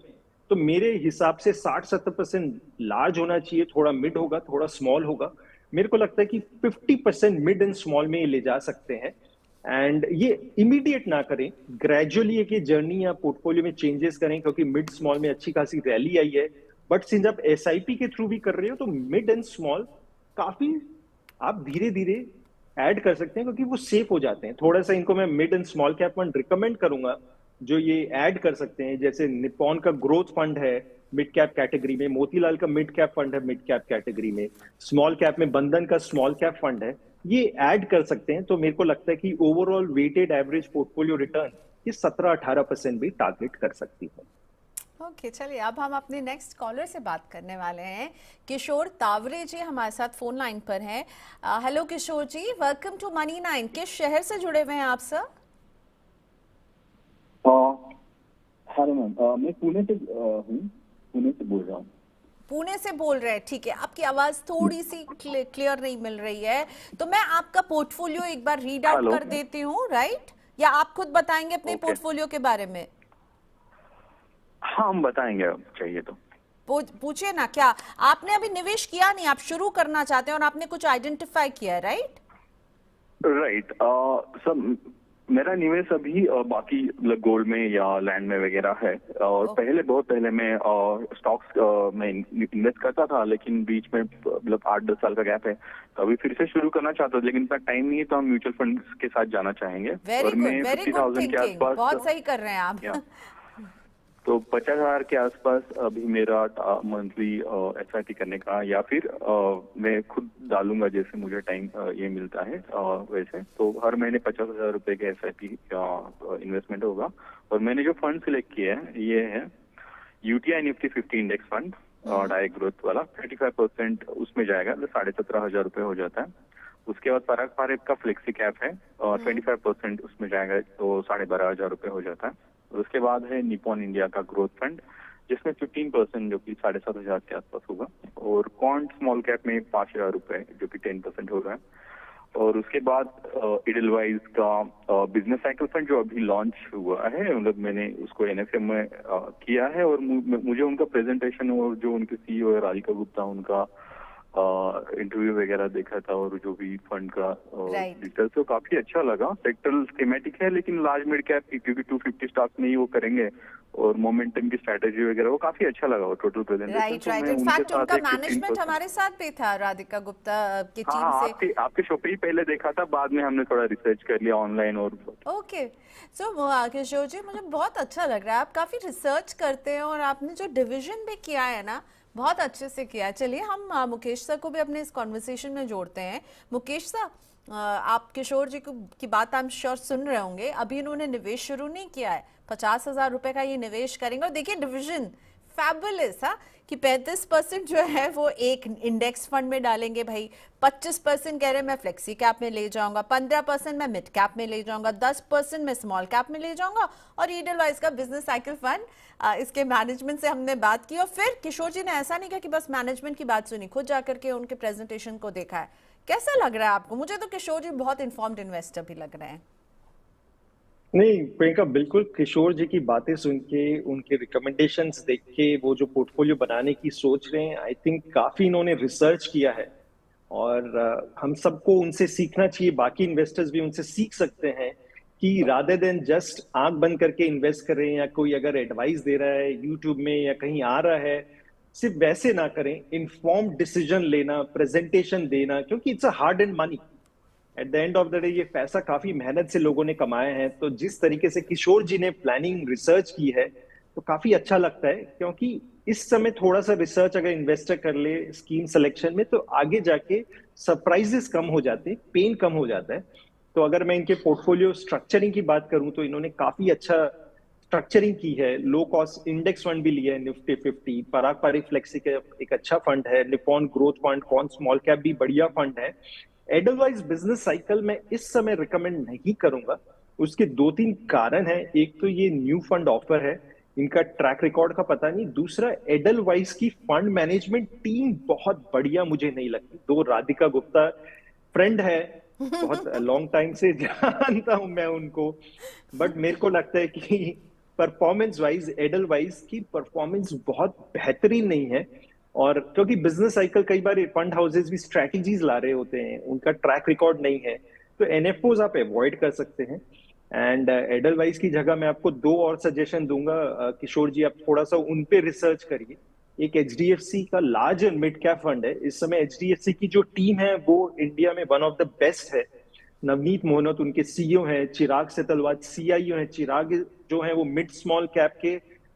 तो मेरे हिसाब से 60-70% लार्ज होना चाहिए, थोड़ा मिड होगा, थोड़ा स्मॉल होगा। मेरे को लगता है कि 50% मिड एंड स्मॉल में ये ले जा सकते हैं। एंड ये इमीडिएट ना करें, ग्रेजुअली एक जर्नी या पोर्टफोलियो में चेंजेस करें, क्योंकि मिड स्मॉल में अच्छी खासी रैली आई है। बट सिंस आप एसआईपी के थ्रू भी कर रहे हो, तो मिड एंड स्मॉल काफी आप धीरे धीरे ऐड कर सकते हैं, क्योंकि वो सेफ हो जाते हैं। थोड़ा सा इनको मैं mid and small cap fund recommend करूंगा जो ये ऐड कर सकते हैं। जैसे निप्पॉन का ग्रोथ फंड है मिड कैप कैटेगरी में, मोतीलाल का मिड कैप फंड है मिड कैप कैटेगरी में, स्मॉल कैप में बंधन का स्मॉल कैप फंड है, ये ऐड कर सकते हैं। तो मेरे को लगता है कि overall weighted average portfolio return ये 17-18% भी टारगेट कर सकती है। ओके, चलिए अब हम अपने नेक्स्ट कॉलर से बात करने वाले हैं। किशोर तावरे जी हमारे साथ फोन लाइन पर हैं। Hello Kishore ji, welcome to money 9। किस शहर से जुड़े हुए हैं आप सर? हेलो मैम, मैं पुणे से हूँ, पुणे से बोल रहा हूँ। पुणे से बोल रहे हैं, ठीक है। आपकी आवाज थोड़ी सी क्लियर नहीं मिल रही है, तो मैं आपका पोर्टफोलियो एक बार रीड आउट कर देती हूँ, राइट? या आप खुद बताएंगे अपने पोर्टफोलियो के बारे में? हाँ, हम बताएंगे, अब चाहिए तो पूछिए ना। क्या आपने अभी निवेश किया नहीं, आप शुरू करना चाहते हैं और आपने कुछ आइडेंटिफाई किया, राइट? राइट सर, मेरा निवेश अभी बाकी गोल्ड में या लैंड में वगैरह है। और बहुत पहले मैं स्टॉक्स में इन्वेस्ट करता था, लेकिन बीच में मतलब 8-10 साल का गैप है, तो अभी फिर से शुरू करना चाहता हूँ, लेकिन इतना टाइम नहीं है, तो हम म्यूचुअल फंड के साथ जाना चाहेंगे। और मैं 50,000 के आसपास, बहुत सही कर रहे हैं आप। तो 50,000 के आसपास अभी मेरा मंथली एसआईपी करने का, या फिर मैं खुद डालूंगा जैसे मुझे टाइम ये मिलता है वैसे। तो हर महीने 50,000 रुपए के एसआईपी का इन्वेस्टमेंट होगा। और मैंने जो फंड सिलेक्ट किया है ये है UTI Nifty 50 index fund, direct growth वाला। 35% उसमें जाएगा, तो 17,500 रुपए हो जाता है। उसके बाद पराग पारेख का फ्लेक्सी कैप है, और 25% उसमें जाएगा, तो 12,500 रुपए हो जाता है। उसके बाद है निप्पॉन इंडिया का ग्रोथ फंड, जिसमें 15% जो कि 7,500 के आसपास होगा। और क्वांट स्मॉल कैप में 5,000 रुपए जो कि 10% हो रहा है। और उसके बाद इडलवाइज का बिजनेस साइकिल फंड जो अभी लॉन्च हुआ है, मतलब मैंने उसको एनएफएम में किया है। और मुझे उनका प्रेजेंटेशन और जो उनके सीईओ है राधिका गुप्ता, उनका इंटरव्यू वगैरह देखा था, और जो भी फंड का डिटेल्स तो काफी अच्छा लगा। सेक्टरल थीमेटिक है, लेकिन लार्ज मिड कैप क्योंकि 250 स्टॉक्स में ही वो करेंगे, और मोमेंटम की स्ट्रेटेजी वगैरह वो काफी अच्छा लगा वो टोटल प्रेजेंटेशन। राइट। इनफैक्ट उनका मैनेजमेंट हमारे साथ भी था, राधिका गुप्ता की टीम से। आपके शो पे ही पहले देखा था, बाद में हमने थोड़ा रिसर्च कर लिया ऑनलाइन। और ओके, सो किशोर जी, मुझे बहुत अच्छा लग रहा है, आप काफी रिसर्च करते हैं, और आपने जो डिविजन भी किया है ना, बहुत अच्छे से किया। चलिए हम मुकेश सर को भी अपने इस कॉन्वर्सेशन में जोड़ते हैं। मुकेश सर, आप किशोर जी की बात आई एम श्योर सुन रहे होंगे। अभी इन्होंने निवेश शुरू नहीं किया है, 50,000 रुपए का ये निवेश करेंगे। और देखिए डिविजन फैबुलस, हाँ, कि 35% जो है वो एक इंडेक्स फंड में डालेंगे भाई, 25% कह रहे हैं मैं फ्लेक्सी कैप में ले जाऊंगा, 15% मैं मिड कैप में ले जाऊंगा, 10% मैं स्मॉल कैप में ले जाऊंगा, और ईडलवाइज का बिजनेस साइकिल फंड। इसके मैनेजमेंट से हमने बात की, और फिर किशोर जी ने ऐसा नहीं किया कि बस मैनेजमेंट की बात सुनी, खुद जाकर के उनके प्रेजेंटेशन को देखा है। कैसा लग रहा है आपको? मुझे तो किशोर जी बहुत इन्फॉर्म्ड इन्वेस्टर भी लग रहे हैं। नहीं प्रियंका, बिल्कुल किशोर जी की बातें सुन के, उनके रिकमेंडेशंस देख के, वो जो पोर्टफोलियो बनाने की सोच रहे हैं, आई थिंक काफी इन्होंने रिसर्च किया है। और हम सबको उनसे सीखना चाहिए, बाकी इन्वेस्टर्स भी उनसे सीख सकते हैं कि रादर देन जस्ट आंख बंद करके इन्वेस्ट करें, या कोई अगर एडवाइस दे रहा है यूट्यूब में या कहीं आ रहा है, सिर्फ वैसे ना करें। इन्फॉर्म्ड डिसीजन लेना, प्रेजेंटेशन देना, क्योंकि it's a hard and money. At the end of the day ये पैसा काफी मेहनत से लोगों ने कमाया है। तो जिस तरीके से किशोर जी ने प्लानिंग रिसर्च की है, तो काफी अच्छा लगता है। क्योंकि इस समय थोड़ा सा रिसर्च अगर इन्वेस्टर कर ले स्कीम सिलेक्शन में, तो आगे जाके सरप्राइजेस कम हो जाते हैं, पेन कम हो जाता है। तो अगर मैं इनके पोर्टफोलियो स्ट्रक्चरिंग की बात करूं, तो इन्होंने काफी अच्छा स्ट्रक्चरिंग की है। लो कॉस्ट इंडेक्स फंड भी लिया है निफ्टी 50, पराग पारेख फ्लेक्सी का एक अच्छा फंड है, निप्पॉन ग्रोथ फंड, कॉन स्मॉल कैप भी बढ़िया फंड है। एडलवाइज बिजनेस साइकिल में इस समय रिकमेंड नहीं करूंगा। उसके 2-3 कारण है। एक तो ये न्यू फंड ऑफर है, इनका ट्रैक रिकॉर्ड का पता नहीं। दूसरा, एडलवाइज की फंड मैनेजमेंट टीम बहुत बढ़िया मुझे नहीं लगती। 2 राधिका गुप्ता फ्रेंड है, बहुत लॉन्ग टाइम से जानता हूं मैं उनको, बट मेरे को लगता है कि परफॉर्मेंस वाइज, एडलवाइज की परफॉर्मेंस बहुत बेहतरीन नहीं है। और क्योंकि बिजनेस साइकिल कई बार फंड हाउसेज भी स्ट्रैटेजीज ला रहे होते हैं, उनका ट्रैक रिकॉर्ड नहीं है, तो एनएफओज आप अवॉइड कर सकते हैं। एंड एडलवाइज की जगह मैं आपको दो और सजेशन दूंगा, किशोर जी, आप थोड़ा सा उन पे रिसर्च करिए। एक एचडीएफसी का large and mid cap fund है। इस समय एचडीएफसी की जो टीम है वो इंडिया में वन ऑफ द बेस्ट है। नवनीत मोहनत उनके सीईओ हैं, चिराग सेतलवाद सीआईओ हैं। चिराग जो है वो मिड स्मॉल कैप के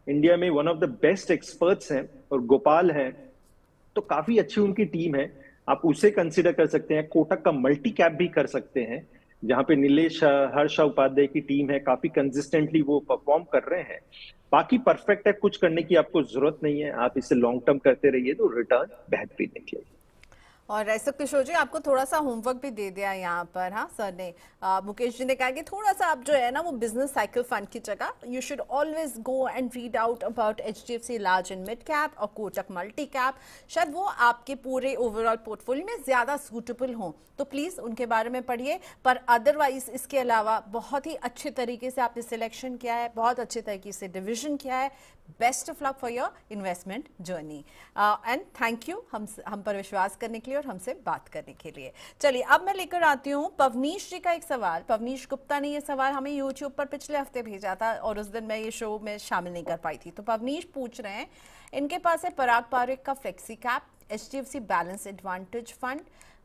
इंडिया में one of the best experts हैं, और गोपाल हैं, तो काफी अच्छी उनकी टीम है, आप उसे कंसिडर कर सकते हैं। कोटक का मल्टी कैप भी कर सकते हैं, जहां पे नीलेश हर्षा उपाध्याय की टीम है, काफी कंसिस्टेंटली वो परफॉर्म कर रहे हैं। बाकी परफेक्ट है, कुछ करने की आपको जरूरत नहीं है, आप इसे लॉन्ग टर्म करते रहिए तो रिटर्न बेहतरीन निकलेगी। और ऐसा किशोर जी आपको थोड़ा सा होमवर्क भी दे दिया यहाँ पर, हाँ सर ने, मुकेश जी ने कहा कि थोड़ा सा आप जो है ना वो बिजनेस साइकिल फंड की जगह you should always go and read out about HDFC large and mid cap और कोटक मल्टी कैप, शायद वो आपके पूरे ओवरऑल पोर्टफोलियो में ज्यादा सूटेबल हों, तो प्लीज उनके बारे में पढ़िए। पर अदरवाइज इसके अलावा बहुत ही अच्छे तरीके से आपने सिलेक्शन किया है, बहुत अच्छे तरीके से डिविजन किया है। Best of luck for your investment journey and thank you हम पर विश्वास करने के लिए और हमसे बात करने के लिए। चलिए अब मैं लेकर आती हूँ पवनीश जी का एक सवाल। पवनीश गुप्ता ने ये सवाल हमें यूट्यूब पर पिछले हफ्ते भेजा था और उस दिन मैं ये शो में शामिल नहीं कर पाई थी। तो पवनीश पूछ रहे हैं, इनके पास है पराग पारेख का flexi cap, HDFC balance advantage fund,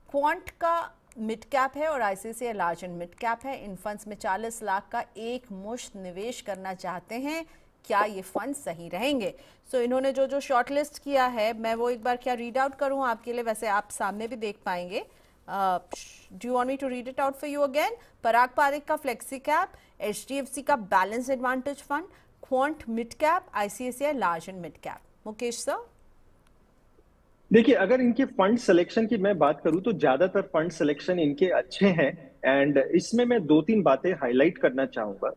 quant का मिड कैप है और ICICI large and mid cap है। इन फंड्स में 40 लाख का एक मुश्त निवेश करना चाहते हैं, क्या ये फंड सही रहेंगे? सो इन्होंने जो जो शॉर्ट लिस्ट किया है मैं वो एक बार क्या रीड आउट करूं आपके लिए, वैसे आप सामने भी देख पाएंगे। Do you want me to read it out for you again? Parag Parekh का फ्लेक्सी कैप, एचडीएफसी का balance advantage fund, quant mid cap, ICICI large and mid cap. Mukesh sir, देखिए, अगर इनके फंड सिलेक्शन की मैं बात करूं तो ज्यादातर फंड सिलेक्शन इनके अच्छे हैं, एंड इसमें मैं दो तीन बातें हाईलाइट करना चाहूंगा।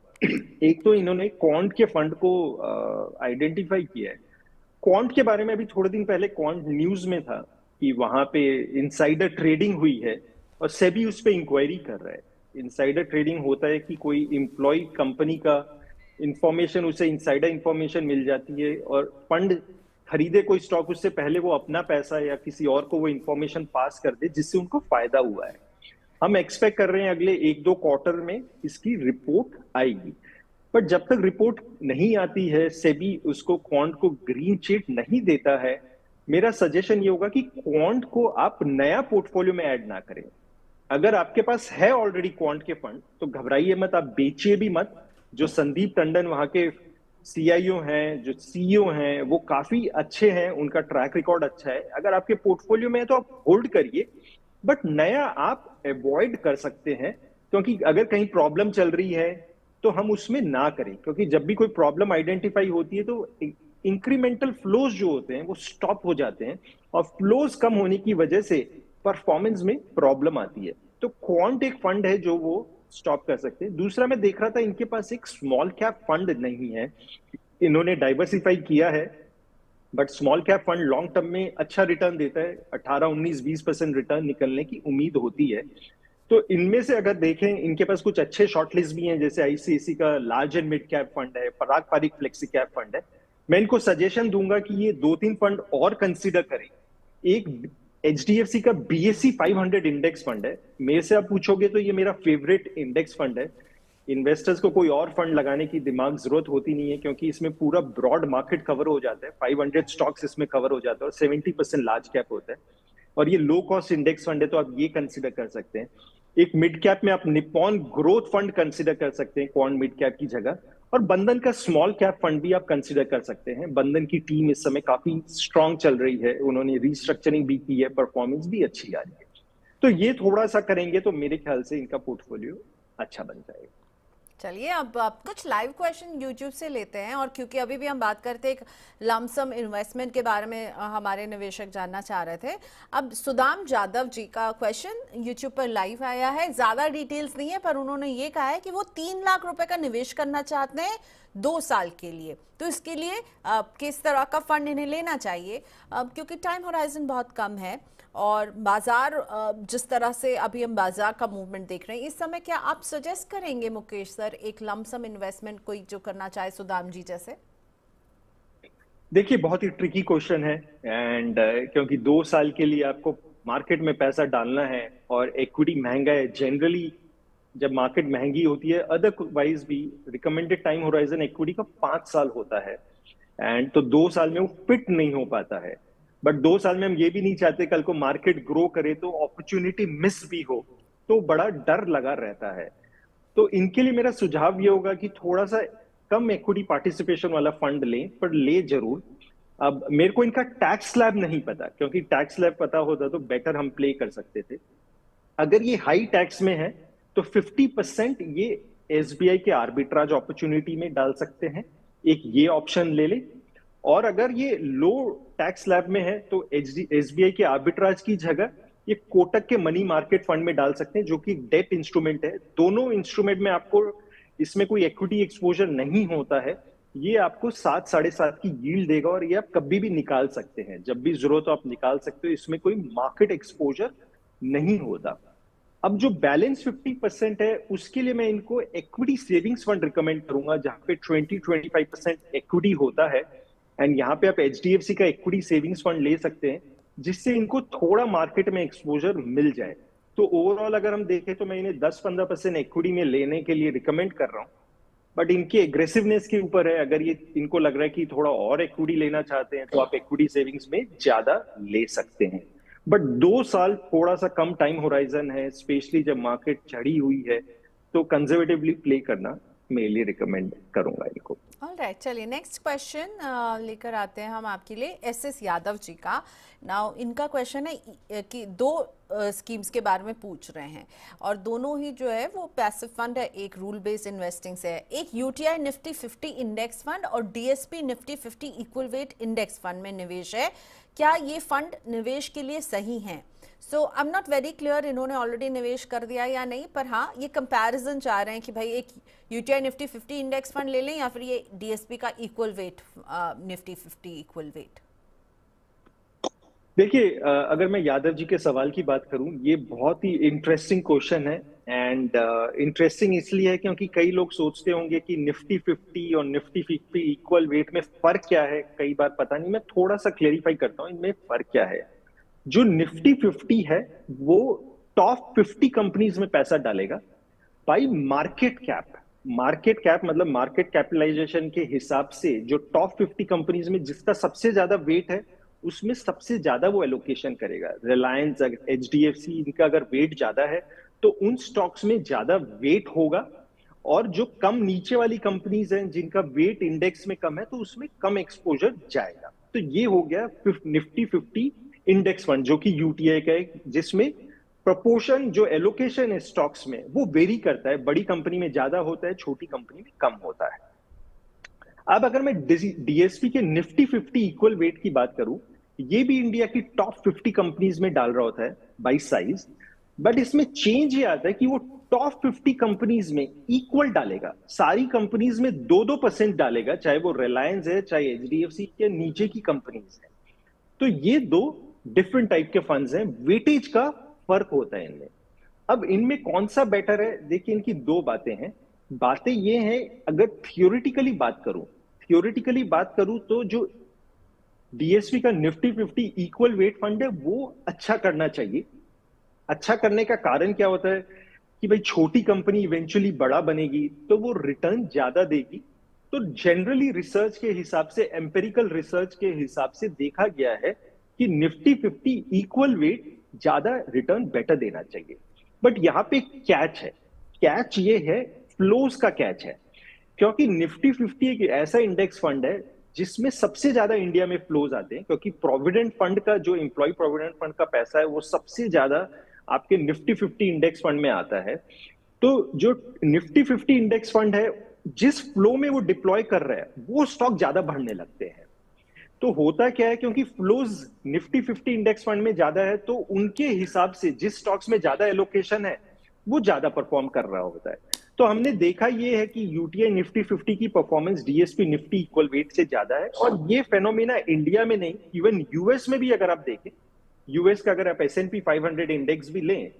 एक तो इन्होंने क्वांट के फंड को आइडेंटिफाई किया है। क्वांट के बारे में अभी थोड़े दिन पहले क्वांट न्यूज में था कि वहां पे इनसाइडर ट्रेडिंग हुई है और सेबी उस पर इंक्वायरी कर रहा है। इनसाइडर ट्रेडिंग होता है कि कोई एम्प्लॉय कंपनी का इंफॉर्मेशन, उसे इनसाइडर इंफॉर्मेशन मिल जाती है और फंड खरीदे कोई स्टॉक, उससे पहले वो अपना पैसा या किसी और को वो इंफॉर्मेशन पास कर दे, जिससे उनको फायदा हुआ है। हम एक्सपेक्ट कर रहे हैं अगले 1-2 क्वार्टर में इसकी रिपोर्ट आएगी, बट जब तक रिपोर्ट नहीं आती है, सेबी उसको क्वांट को ग्रीन चिट नहीं देता है, मेरा सजेशन ये होगा कि क्वांट को आप नया पोर्टफोलियो में ऐड ना करें। अगर आपके पास है ऑलरेडी क्वांट के फंड तो घबराइए मत, आप बेचिए भी मत। जो संदीप टंडन वहां के सीआईओ हैं, जो सीईओ हैं, वो काफी अच्छे हैं, उनका ट्रैक रिकॉर्ड अच्छा है। अगर आपके पोर्टफोलियो में है तो आप होल्ड करिए, बट नया आप अवॉइड कर सकते हैं, क्योंकि अगर कहीं प्रॉब्लम चल रही है तो हम उसमें ना करें, क्योंकि जब भी कोई प्रॉब्लम आइडेंटिफाई होती है तो इंक्रीमेंटल फ्लोज जो होते हैं वो स्टॉप हो जाते हैं, और फ्लोज कम होने की वजह से परफॉर्मेंस में प्रॉब्लम आती है। तो क्वांट एक फंड है जो वो स्टॉप कर सकते हैं। दूसरा, मैं देख रहा था इनके पास एक स्मॉल कैप फंड नहीं है। इन्होंने डाइवर्सिफाई किया है, but small cap fund long term में अच्छा रिटर्न देता है, 18, 19, 20% रिटर्न निकलने की उम्मीद होती है। तो इनमें से अगर देखें, इनके पास कुछ अच्छे शॉर्टलिस्ट भी हैं, जैसे आईसीआईसीआई का large and mid cap fund है, पराग पारेख फ्लेक्सी कैप फंड है। मैं इनको सजेशन दूंगा कि ये 2-3 फंड और कंसिडर करें। एक एचडीएफसी का बीएससी 500 इंडेक्स फंड है, मेरे से आप पूछोगे तो ये मेरा फेवरेट इंडेक्स फंड है। इन्वेस्टर्स को कोई और फंड लगाने की दिमाग जरूरत होती नहीं है, क्योंकि इसमें पूरा ब्रॉड मार्केट कवर हो जाता है, 500 स्टॉक्स इसमें कवर हो जाता है और 70% लार्ज कैप होता है, और ये लो कॉस्ट इंडेक्स फंड है, तो आप ये कंसिडर कर सकते हैं। एक मिड कैप में आप निप्पॉन ग्रोथ फंड कंसिडर कर सकते हैं क्वांट मिड कैप की जगह, और बंधन का स्मॉल कैप फंड भी आप कंसिडर कर सकते हैं। बंधन की टीम इस समय काफी स्ट्रांग चल रही है, उन्होंने रिस्ट्रक्चरिंग भी की है, परफॉर्मेंस भी अच्छी आ रही है। तो ये थोड़ा सा करेंगे तो मेरे ख्याल से इनका पोर्टफोलियो अच्छा बन जाएगा। चलिए अब आप कुछ लाइव क्वेश्चन YouTube से लेते हैं, और क्योंकि अभी भी हम बात करते एक लमसम इन्वेस्टमेंट के बारे में हमारे निवेशक जानना चाह रहे थे। अब सुदाम जादव जी का क्वेश्चन YouTube पर लाइव आया है, ज़्यादा डिटेल्स नहीं है, पर उन्होंने ये कहा है कि वो 3 लाख रुपए का निवेश करना चाहते हैं 2 साल के लिए, तो इसके लिए किस तरह का फंड इन्हें लेना चाहिए, क्योंकि टाइम होराइजन बहुत कम है और बाजार जिस तरह से अभी हम बाजार का मूवमेंट देख रहे हैं इस समय, क्या आप सजेस्ट करेंगे मुकेश सर एक लमसम इन्वेस्टमेंट कोई जो करना चाहे सुदाम जी जैसे? देखिए, बहुत ही ट्रिकी क्वेश्चन है एंड क्योंकि 2 साल के लिए आपको मार्केट में पैसा डालना है और इक्विटी महंगा है। जनरली जब मार्केट महंगी होती है, अदरवाइज भी रिकमेंडेड टाइम होराइजन इक्विटी का 5 साल होता है एंड तो 2 साल में वो फिट नहीं हो पाता है। बट 2 साल में हम ये भी नहीं चाहते कल को मार्केट ग्रो करे तो अपॉर्चुनिटी मिस भी हो, तो बड़ा डर लगा रहता है। तो इनके लिए मेरा सुझाव ये होगा कि थोड़ा सा कम इक्विटी पार्टिसिपेशन वाला फंड लें, पर ले जरूर। अब मेरे को इनका टैक्स स्लैब नहीं पता, क्योंकि टैक्स स्लैब पता होता तो बेटर हम प्ले कर सकते थे। अगर ये हाई टैक्स में है तो 50% ये एसबीआई के आर्बिट्राज अपॉर्चुनिटी में डाल सकते हैं, एक ये ऑप्शन ले ले। और अगर ये लो टैक्स स्लैब में है तो एसबीआई के आर्बिट्राज की जगह ये कोटक के मनी मार्केट फंड में डाल सकते हैं, जो कि डेट इंस्ट्रूमेंट है। दोनों इंस्ट्रूमेंट में आपको इसमें कोई इक्विटी एक्सपोजर नहीं होता है। ये आपको 7 साढ़े 7 की यील्ड देगा और ये आप कभी भी निकाल सकते हैं, जब भी जरूरत हो आप निकाल सकते हो। इसमें कोई मार्केट एक्सपोजर नहीं होता। अब जो बैलेंस 50% है उसके लिए मैं इनको इक्विटी सेविंग्स फंड रिकमेंड करूंगा, जहां पे 20-25% इक्विटी होता है एंड यहाँ पे आप एचडीएफसी का इक्विटी सेविंग्स फंड ले सकते हैं, जिससे इनको थोड़ा मार्केट में एक्सपोजर मिल जाए। तो ओवरऑल अगर हम देखें तो मैं इन्हें 10-15% इक्विटी में लेने के लिए रिकमेंड कर रहा हूँ, बट इनके एग्रेसिवनेस के ऊपर है। अगर ये इनको लग रहा है कि थोड़ा और इक्विटी लेना चाहते हैं तो आप इक्विटी सेविंग्स में ज्यादा ले सकते हैं। बट 2 साल थोड़ा सा कम टाइम होराइजन है, स्पेशली जब मार्केट चढ़ी हुई है, तो कंजर्वेटिवली प्ले करना मेरे लिए रिकमेंड करूंगा इनको। ऑलराइट, चलिए नेक्स्ट क्वेश्चन लेकर आते हैं हम आपके लिए एसएस यादव जी का। नाउ इनका क्वेश्चन है कि 2 स्कीम्स के बारे में पूछ रहे हैं और दोनों ही जो है वो पैसिव फंड है, एक रूल बेस्ड इन्वेस्टिंग से है। एक यूटीआई निफ्टी 50 इंडेक्स फंड और DSP Nifty 50 equal weight index fund में निवेश है। क्या ये फंड निवेश के लिए सही हैं? So I am not very clear इन्होंने ऑलरेडी निवेश कर दिया या नहीं, पर हाँ ये कंपैरिजन चाह रहे हैं कि भाई एक यूटीआई निफ्टी 50 इंडेक्स फंड ले लें या फिर ये डीएसपी का equal weight Nifty 50 equal weight. देखिए, अगर मैं यादव जी के सवाल की बात करूं, ये बहुत ही इंटरेस्टिंग क्वेश्चन है एंड इंटरेस्टिंग इसलिए है क्योंकि कई लोग सोचते होंगे कि निफ्टी 50 और निफ्टी 50 इक्वल वेट में फर्क क्या है, कई बार पता नहीं। मैं थोड़ा सा क्लेरिफाई करता हूं इनमें फर्क क्या है। जो निफ्टी 50 है वो टॉप 50 कंपनीज में पैसा डालेगा bye market cap. Market cap मतलब मार्केट कैपिटलाइजेशन के हिसाब से जो टॉप 50 कंपनीज में जिसका सबसे ज्यादा वेट है उसमें सबसे ज्यादा वो एलोकेशन करेगा। रिलायंस, एचडीएफसी, इनका अगर वेट ज्यादा है तो उन स्टॉक्स में ज्यादा वेट होगा, और जो कम नीचे वाली कंपनीज हैं जिनका वेट इंडेक्स में कम है तो उसमें कम एक्सपोजर जाएगा। तो ये हो गया निफ्टी 50 इंडेक्स फंड, जो कि यूटीआई का है, जिसमें प्रोपोर्शन जो एलोकेशन है स्टॉक्स में वो वेरी करता है। बड़ी कंपनी में ज्यादा होता है, छोटी कंपनी में कम होता है। अब अगर मैं डीएसपी के निफ्टी 50 इक्वल वेट की बात करूं, ये भी इंडिया की टॉप 50 कंपनीज में डाल रहा होता है बाय साइज, बट इसमें चेंज ये आता है कि वो टॉप 50 कंपनीज में इक्वल डालेगा। सारी कंपनीज में 2-2% डालेगा, चाहे वो रिलायंस है चाहे एचडीएफसी के नीचे की कंपनीज है। तो ये 2 डिफरेंट टाइप के फंड्स हैं, वेटेज का फर्क होता है इनमें। अब इनमें कौन सा बेटर है, देखिए इनकी 2 बातें हैं। बातें ये हैं, अगर थियोरेटिकली बात करूं तो जो डीएसपी का निफ्टी 50 इक्वल वेट फंड है वो अच्छा करना चाहिए। अच्छा करने का कारण क्या होता है कि भाई छोटी कंपनी इवेंचुअली बड़ा बनेगी तो वो रिटर्न ज्यादा देगी। तो जनरली रिसर्च के हिसाब से, एम्पिरिकल रिसर्च के हिसाब से देखा गया है कि निफ्टी 50 इक्वल वेट ज्यादा रिटर्न बेटर देना चाहिए। बट यहाँ पे कैच है, कैच ये है, फ्लोज का कैच है। क्योंकि निफ्टी 50 एक ऐसा इंडेक्स फंड है जिसमें सबसे ज्यादा इंडिया में फ्लोज आते हैं, क्योंकि प्रोविडेंट फंड का जो एम्प्लॉय प्रोविडेंट फंड का पैसा है वो सबसे ज्यादा आपके निफ्टी 50 इंडेक्स फंड में आता है। तो जो निफ्टी 50 इंडेक्स फंड है, जिस फ्लो में वो डिप्लॉय कर रहा है वो स्टॉक ज्यादा बढ़ने लगते हैं। तो होता क्या है, क्योंकि फ्लोज निफ्टी 50 इंडेक्स फंड में ज्यादा है तो उनके हिसाब से जिस स्टॉक्स में ज्यादा एलोकेशन है वो ज्यादा परफॉर्म कर रहा होता है। तो हमने देखा ये है कि यूटीआई निफ्टी 50 की performance DSP Nifty equal weight से ज्यादा है, और ये फेनोमेना इंडिया में नहीं, इवन यूएस में भी अगर आप देखें, यूएस का अगर आप S&P 500 इंडेक्स भी लें,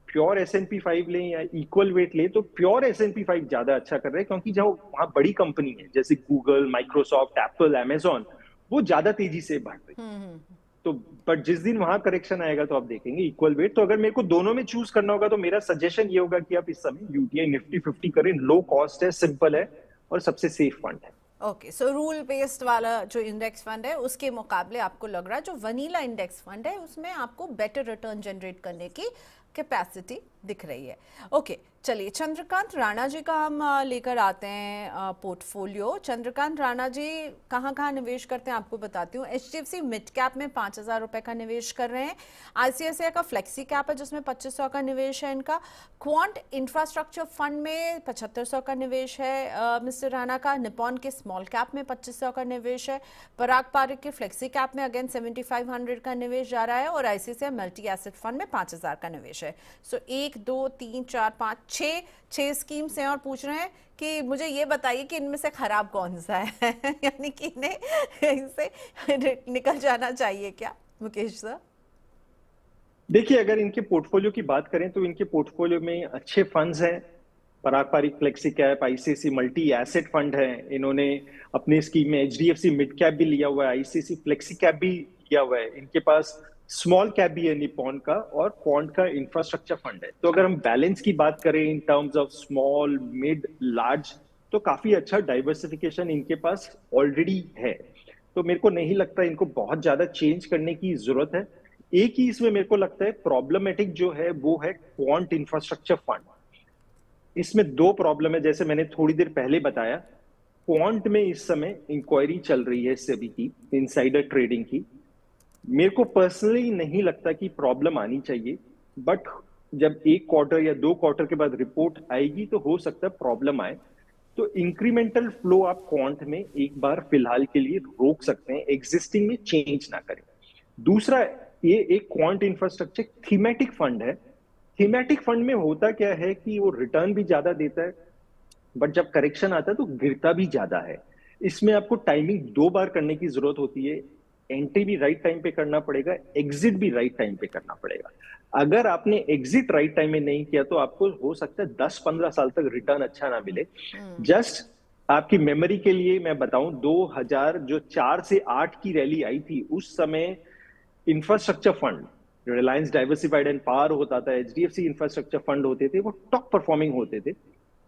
प्योर S&P 5 लें या इक्वल वेट लें, तो प्योर S&P 5 ज्यादा अच्छा कर रहे हैं, क्योंकि जो वहां बड़ी कंपनी है जैसे गूगल, माइक्रोसॉफ्ट, एप्पल, अमेजॉन, वो ज्यादा तेजी से बढ़ रही है। तो बट जिस दिन वहां करेक्शन आएगा तो आप देखेंगे इक्वल वेट। तो अगर मेरे को दोनों में चूज करना होगा तो मेरा सजेशन ये होगा कि आप इस समय यूटीआई निफ्टी 50 करें, लो कॉस्ट है, सिंपल है और सबसे सेफ फंड है। ओके, सो रूल बेस्ड वाला जो इंडेक्स फंड है उसके मुकाबले आपको लग रहा है जो वनीला इंडेक्स फंड है उसमें आपको बेटर रिटर्न जनरेट करने की कैपेसिटी दिख रही है। ओके, चलिए चंद्रकांत राणा जी का हम लेकर आते हैं पोर्टफोलियो। चंद्रकांत राणा जी कहाँ कहाँ निवेश करते हैं आपको बताती हूँ। HDFC मिड कैप में 5,000 रुपए का निवेश कर रहे हैं। ICICI का फ्लेक्सी कैप है जिसमें 2,500 का निवेश है इनका। क्वांट इंफ्रास्ट्रक्चर फंड में 7,500 का निवेश है मिस्टर राणा का। निपॉन के स्मॉल कैप में 2,500 का निवेश है। पराग पारिक के फ्लेक्सी कैप में अगेन 7,500 का निवेश जा रहा है और ICICI मल्टी एसेट फंड में 5,000 का निवेश है। सो 1 2 3 4 5 6 स्कीम्स हैं और पूछ रहे हैं कि मुझे ये बताइए कि इनमें से खराब कौन सा है यानी कि इन्हें इनसे निकल जाना चाहिए क्या मुकेश सर? देखिए, अगर इनके पोर्टफोलियो की बात करें तो इनके पोर्टफोलियो में अच्छे फंड्स हैं। Parag Parikh flexi cap, ICICI multi asset fund है, इन्होंने अपनी स्कीम में HDFC मिड कैप भी लिया हुआ है, ICICI फ्लेक्सी कैप भी लिया हुआ है, इनके पास स्मॉल कैप भी है निपॉन का, और क्वांट का इंफ्रास्ट्रक्चर फंड है। तो अगर हम बैलेंस की बात करें in terms of small, mid, large, तो काफी अच्छा डाइवर्सिफिकेशन इनके पास ऑलरेडी है। तो मेरे को नहीं लगता इनको बहुत ज्यादा चेंज करने की जरूरत है। एक ही इसमें मेरे को लगता है प्रॉब्लमेटिक जो है वो है क्वांट इंफ्रास्ट्रक्चर फंड। इसमें 2 प्रॉब्लम है, जैसे मैंने थोड़ी देर पहले बताया। क्वांट में इस समय इंक्वायरी चल रही है सेबी की, इनसाइडर ट्रेडिंग की। मेरे को पर्सनली नहीं लगता कि प्रॉब्लम आनी चाहिए, बट जब 1 क्वार्टर या 2 क्वार्टर के बाद रिपोर्ट आएगी तो हो सकता है प्रॉब्लम आए। तो इंक्रीमेंटल फ्लो आप क्वांट में एक बार फिलहाल के लिए रोक सकते हैं, एग्जिस्टिंग में चेंज ना करें। दूसरा, ये एक क्वांट इंफ्रास्ट्रक्चर थीमेटिक फंड है। थीमेटिक फंड में होता क्या है कि वो रिटर्न भी ज्यादा देता है, बट जब करेक्शन आता है तो गिरता भी ज्यादा है। इसमें आपको टाइमिंग 2 बार करने की जरूरत होती है। एंट्री भी राइट टाइम पे करना पड़ेगा, एग्जिट भी राइट टाइम पे करना पड़ेगा। अगर आपने एग्जिट राइट टाइम में नहीं किया तो आपको हो सकता है 10-15 साल तक रिटर्न अच्छा ना मिले। जस्ट आपकी मेमोरी के लिए मैं बताऊं, 2004 से 8 की रैली आई थी, उस समय infrastructure fund, Reliance diversified and power होता था, HDFC इंफ्रास्ट्रक्चर फंड होते थे, वो टॉप परफॉर्मिंग होते थे।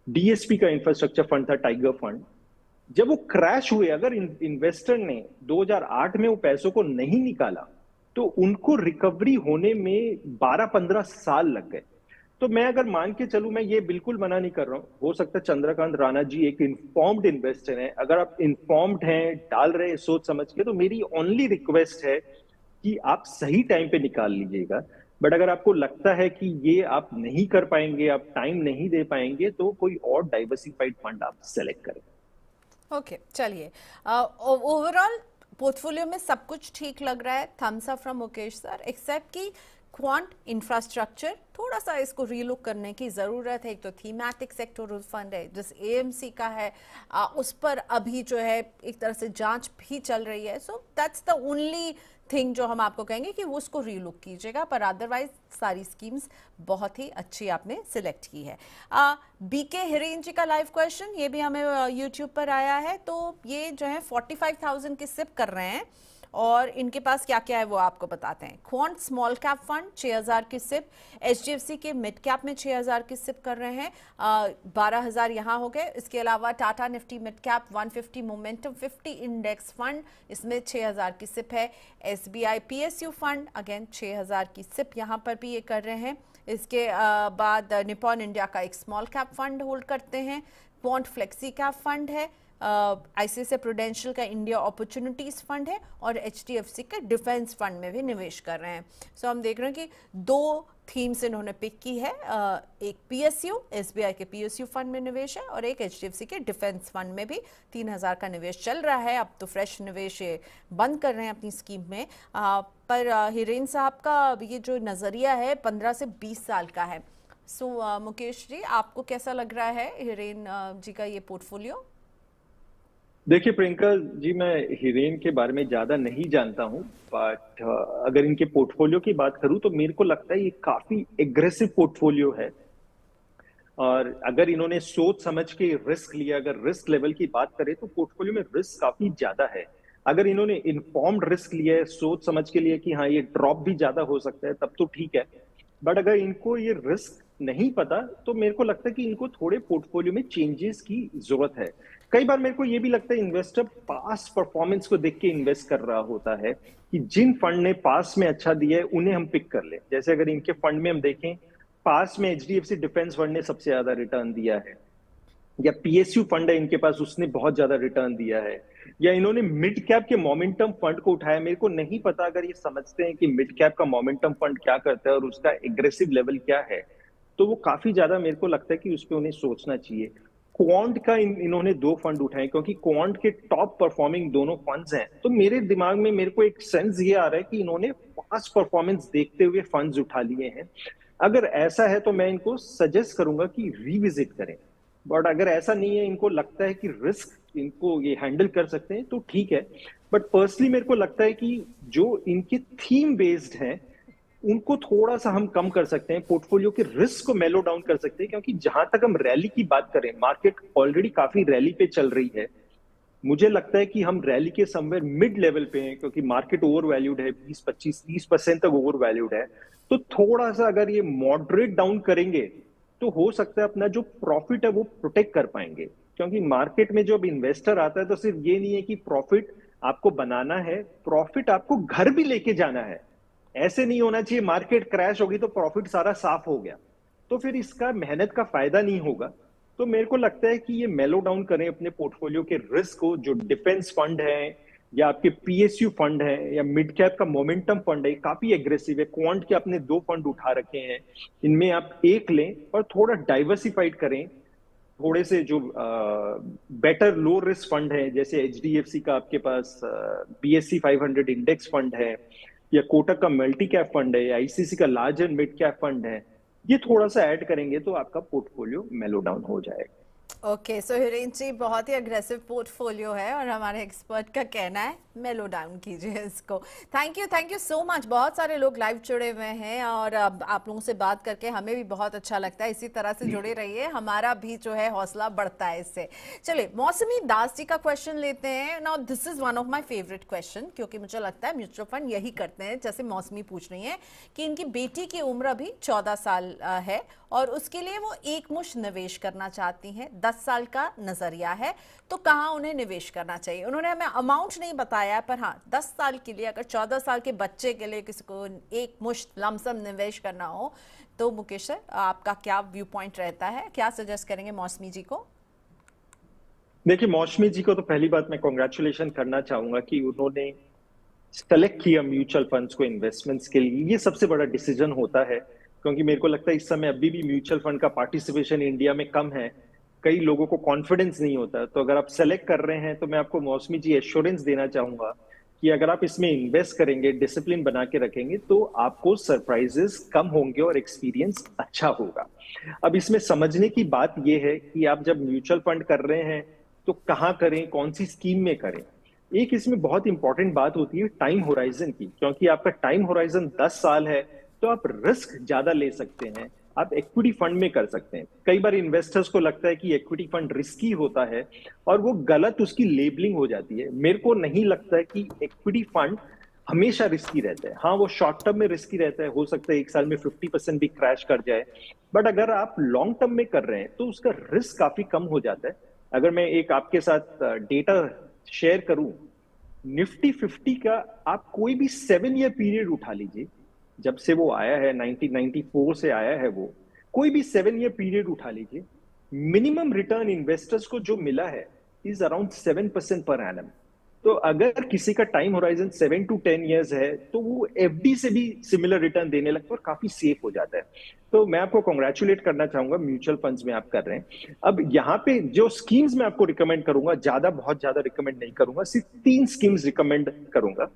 DSP का इंफ्रास्ट्रक्चर फंड था, टाइगर फंड। जब वो क्रैश हुए, अगर इन्वेस्टर ने 2008 में वो पैसों को नहीं निकाला तो उनको रिकवरी होने में 12-15 साल लग गए। तो मैं अगर मान के चलूं, मैं ये बिल्कुल मना नहीं कर रहा हूं, हो सकता है चंद्रकांत राणा जी एक इन्फॉर्म्ड इन्वेस्टर हैं। अगर आप इन्फॉर्म्ड हैं, डाल रहे हैं सोच समझ के, तो मेरी ओनली रिक्वेस्ट है कि आप सही टाइम पे निकाल लीजिएगा। बट अगर आपको लगता है कि ये आप नहीं कर पाएंगे, आप टाइम नहीं दे पाएंगे, तो कोई और डाइवर्सिफाइड फंड आप सेलेक्ट करें। ओके, चलिए ओवरऑल पोर्टफोलियो में सब कुछ ठीक लग रहा है। Thumbs up from Mukesh sir, except कि क्वांट इंफ्रास्ट्रक्चर थोड़ा सा इसको रीलुक करने की ज़रूरत है। एक तो थीमैटिक सेक्टोरल फंड है जिस AMC का है, उस पर अभी जो है एक तरह से जांच भी चल रही है। So that's the only thing जो हम आपको कहेंगे कि वो उसको रीलुक कीजिएगा, पर अदरवाइज सारी स्कीम्स बहुत ही अच्छी आपने सिलेक्ट की है। BK हिरेन जी का लाइव क्वेश्चन ये भी हमें यूट्यूब पर आया है। तो ये जो है 45,000 की सिप कर रहे हैं और इनके पास क्या क्या है वो आपको बताते हैं। क्वांट स्मॉल कैप फंड 6,000 की सिप, HDFC के मिड कैप में 6,000 की सिप कर रहे हैं, 12,000 यहाँ हो गए। इसके अलावा Tata Nifty mid cap 150 momentum 50 index fund, इसमें 6,000 की सिप है। SBI PSU फंड अगेन 6,000 की सिप यहाँ पर भी ये कर रहे हैं। इसके बाद निपॉन इंडिया का एक स्मॉल कैप फंड होल्ड करते हैं। क्वांट फ्लेक्सी कैप फंड है, ICICI प्रूडेंशियल का इंडिया अपॉर्चुनिटीज फंड है और HDFC के डिफेंस फंड में भी निवेश कर रहे हैं। सो हम देख रहे हैं कि 2 थीम्स इन्होंने पिक की है, एक PSU SBI के PSU फंड में निवेश है और एक HDFC के डिफेंस फंड में भी 3,000 का निवेश चल रहा है। अब तो फ्रेश निवेश ये बंद कर रहे हैं अपनी स्कीम में। पर हिरेन साहब का ये जो नज़रिया है 15 से 20 साल का है। सो मुकेश जी, आपको कैसा लग रहा है हिरेन जी का ये पोर्टफोलियो? देखिए प्रियंका जी, मैं हिरेन के बारे में ज्यादा नहीं जानता हूं, बट अगर इनके पोर्टफोलियो की बात करूं तो मेरे को लगता है ये काफी एग्रेसिव पोर्टफोलियो है। और अगर इन्होंने सोच समझ के रिस्क लिया, अगर रिस्क लेवल की बात करें तो पोर्टफोलियो में रिस्क काफी ज्यादा है। अगर इन्होंने इन्फॉर्म्ड रिस्क लिया है, सोच समझ के लिए कि हाँ ये ड्रॉप भी ज्यादा हो सकता है, तब तो ठीक है। बट अगर इनको ये रिस्क नहीं पता तो मेरे को लगता है कि इनको थोड़े पोर्टफोलियो में चेंजेस की जरूरत है। कई बार मेरे को ये भी लगता है इन्वेस्टर पास परफॉर्मेंस को देख के इन्वेस्ट कर रहा होता है कि जिन फंड ने पास में अच्छा दिया है उन्हें हम पिक कर ले। जैसे अगर इनके फंड में हम देखें, पास में एचडीएफसी डिफेंस फंड ने सबसे ज्यादा रिटर्न दिया है, या पीएसयू फंड है इनके पास, उसने बहुत ज्यादा रिटर्न दिया है, या इन्होंने मिड कैप के मोमेंटम फंड को उठाया। मेरे को नहीं पता, अगर ये समझते हैं कि मिड कैप का मोमेंटम फंड क्या करता है और उसका एग्रेसिव लेवल क्या है, तो वो काफी ज्यादा मेरे को लगता है कि उस पर उन्हें सोचना चाहिए। क्वांट का इन्होंने 2 फंड उठाए, क्योंकि क्वांट के टॉप परफॉर्मिंग दोनों फंड्स हैं। तो मेरे दिमाग में मेरे को एक सेंस ये आ रहा है कि इन्होंने पास्ट परफॉर्मेंस देखते हुए फंड्स उठा लिए हैं। अगर ऐसा है तो मैं इनको सजेस्ट करूंगा कि रिविजिट करें। बट अगर ऐसा नहीं है, इनको लगता है कि रिस्क इनको ये हैंडल कर सकते हैं, तो ठीक है। बट पर्सनली मेरे को लगता है कि जो इनके थीम बेस्ड हैं उनको थोड़ा सा हम कम कर सकते हैं, पोर्टफोलियो के रिस्क को मेलो डाउन कर सकते हैं। क्योंकि जहां तक हम रैली की बात करें, मार्केट ऑलरेडी काफी रैली पे चल रही है। मुझे लगता है कि हम रैली के समवेयर मिड लेवल पे हैं, क्योंकि मार्केट ओवर वैल्यूड है, 20-25-30% तक ओवर वैल्यूड है। तो थोड़ा सा अगर ये मॉडरेट डाउन करेंगे तो हो सकता है अपना जो प्रॉफिट है वो प्रोटेक्ट कर पाएंगे। क्योंकि मार्केट में जब इन्वेस्टर आता है तो सिर्फ ये नहीं है कि प्रॉफिट आपको बनाना है, प्रॉफिट आपको घर भी लेके जाना है। ऐसे नहीं होना चाहिए मार्केट क्रैश होगी तो प्रॉफिट सारा साफ हो गया, तो फिर इसका मेहनत का फायदा नहीं होगा। तो मेरे को लगता है कि ये मेलो डाउन करें अपने पोर्टफोलियो के रिस्क को। जो डिफेंस फंड है, या आपके पीएसयू फंड है, या मिड कैप का मोमेंटम फंड है, काफी एग्रेसिव है। क्वांट के आपने 2 फंड उठा रखे हैं, इनमें आप एक लें और थोड़ा डाइवर्सिफाइड करें। थोड़े से जो बेटर लो रिस्क फंड है, जैसे एचडीएफसी का आपके पास बीएससी 500 इंडेक्स फंड है, या कोटक का मल्टी कैप फंड है, या आईसीसी का large and mid cap fund है, ये थोड़ा सा ऐड करेंगे तो आपका पोर्टफोलियो मेलो डाउन हो जाएगा। ओके, सो हिरेन जी, बहुत ही अग्रेसिव पोर्टफोलियो है और हमारे एक्सपर्ट का कहना है मेलो डाउन कीजिए इसको। Thank you so much. बहुत सारे लोग लाइव जुड़े हुए हैं और अब आप लोगों से बात करके हमें भी बहुत अच्छा लगता है। इसी तरह से जुड़े रहिए, हमारा भी जो है हौसला बढ़ता है इससे। चलिए, मौसमी दास जी का क्वेश्चन लेते हैं। Now this is one of my favourite question, क्योंकि मुझे लगता है म्यूचुअल फंड यही करते हैं। जैसे मौसमी पूछ रही है कि इनकी बेटी की उम्र अभी 14 साल है और उसके लिए वो एक मुश्त निवेश करना चाहती हैं। 10 साल का नजरिया है, तो कहाँ उन्हें निवेश करना चाहिए? उन्होंने हमें अमाउंट नहीं बताया, पर हाँ 10 साल के लिए, अगर 14 साल के बच्चे के लिए किसी को एक मुश्त लमसम निवेश करना हो, तो मुकेश सर आपका क्या व्यू पॉइंट रहता है? क्या सजेस्ट करेंगे मौसमी जी को? देखिए, मौसमी जी को तो पहली बात मैं कॉन्ग्रेचुलेशन करना चाहूंगा कि उन्होंने सेलेक्ट किया म्यूचुअल फंड्स को इन्वेस्टमेंट्स के लिए। ये सबसे बड़ा डिसीजन होता है, क्योंकि मेरे को लगता है इस समय अभी भी म्यूचुअल फंड का पार्टिसिपेशन इंडिया में कम है, कई लोगों को कॉन्फिडेंस नहीं होता। तो अगर आप सेलेक्ट कर रहे हैं तो मैं आपको मौसमी जी एश्योरेंस देना चाहूंगा कि अगर आप इसमें इन्वेस्ट करेंगे, डिसिप्लिन बना के रखेंगे, तो आपको सरप्राइजेस कम होंगे और एक्सपीरियंस अच्छा होगा। अब इसमें समझने की बात यह है कि आप जब म्यूचुअल फंड कर रहे हैं तो कहाँ करें, कौन सी स्कीम में करें। एक इसमें बहुत इंपॉर्टेंट बात होती है टाइम होराइजन की, क्योंकि आपका टाइम होराइजन 10 साल है तो आप रिस्क ज्यादा ले सकते हैं। आप इक्विटी फंड में कर सकते हैं। कई बार इन्वेस्टर्स को लगता है कि इक्विटी फंड रिस्की होता है और वो गलत उसकी लेबलिंग हो जाती है। मेरे को नहीं लगता है कि इक्विटी फंड हमेशा रिस्की रहता है। हाँ, वो शॉर्ट टर्म में रिस्की रहता है, हो सकता है एक साल में 50% भी क्रैश कर जाए, बट अगर आप लॉन्ग टर्म में कर रहे हैं तो उसका रिस्क काफी कम हो जाता है। अगर मैं एक आपके साथ डेटा शेयर करूं, निफ्टी 50 का आप कोई भी 7 ईयर पीरियड उठा लीजिए, जब से वो आया है 1994 से आया है, वो कोई भी 7 ईयर पीरियड उठा लीजिए, मिनिमम रिटर्न इन्वेस्टर्स को जो मिला है इज अराउंड 7% पर एनम। तो अगर किसी का टाइम होराइजन 7 to 10 ईयर्स है तो वो एफडी से भी सिमिलर रिटर्न देने लगता है और काफी सेफ हो जाता है। तो मैं आपको कॉन्ग्रेचुलेट करना चाहूंगा, म्यूचुअल फंड्स में आप कर रहे हैं। अब यहाँ पे जो स्कीम्स मैं आपको रिकमेंड करूंगा, बहुत ज्यादा रिकमेंड नहीं करूंगा, सिर्फ 3 स्कीम्स रिकमेंड करूंगा।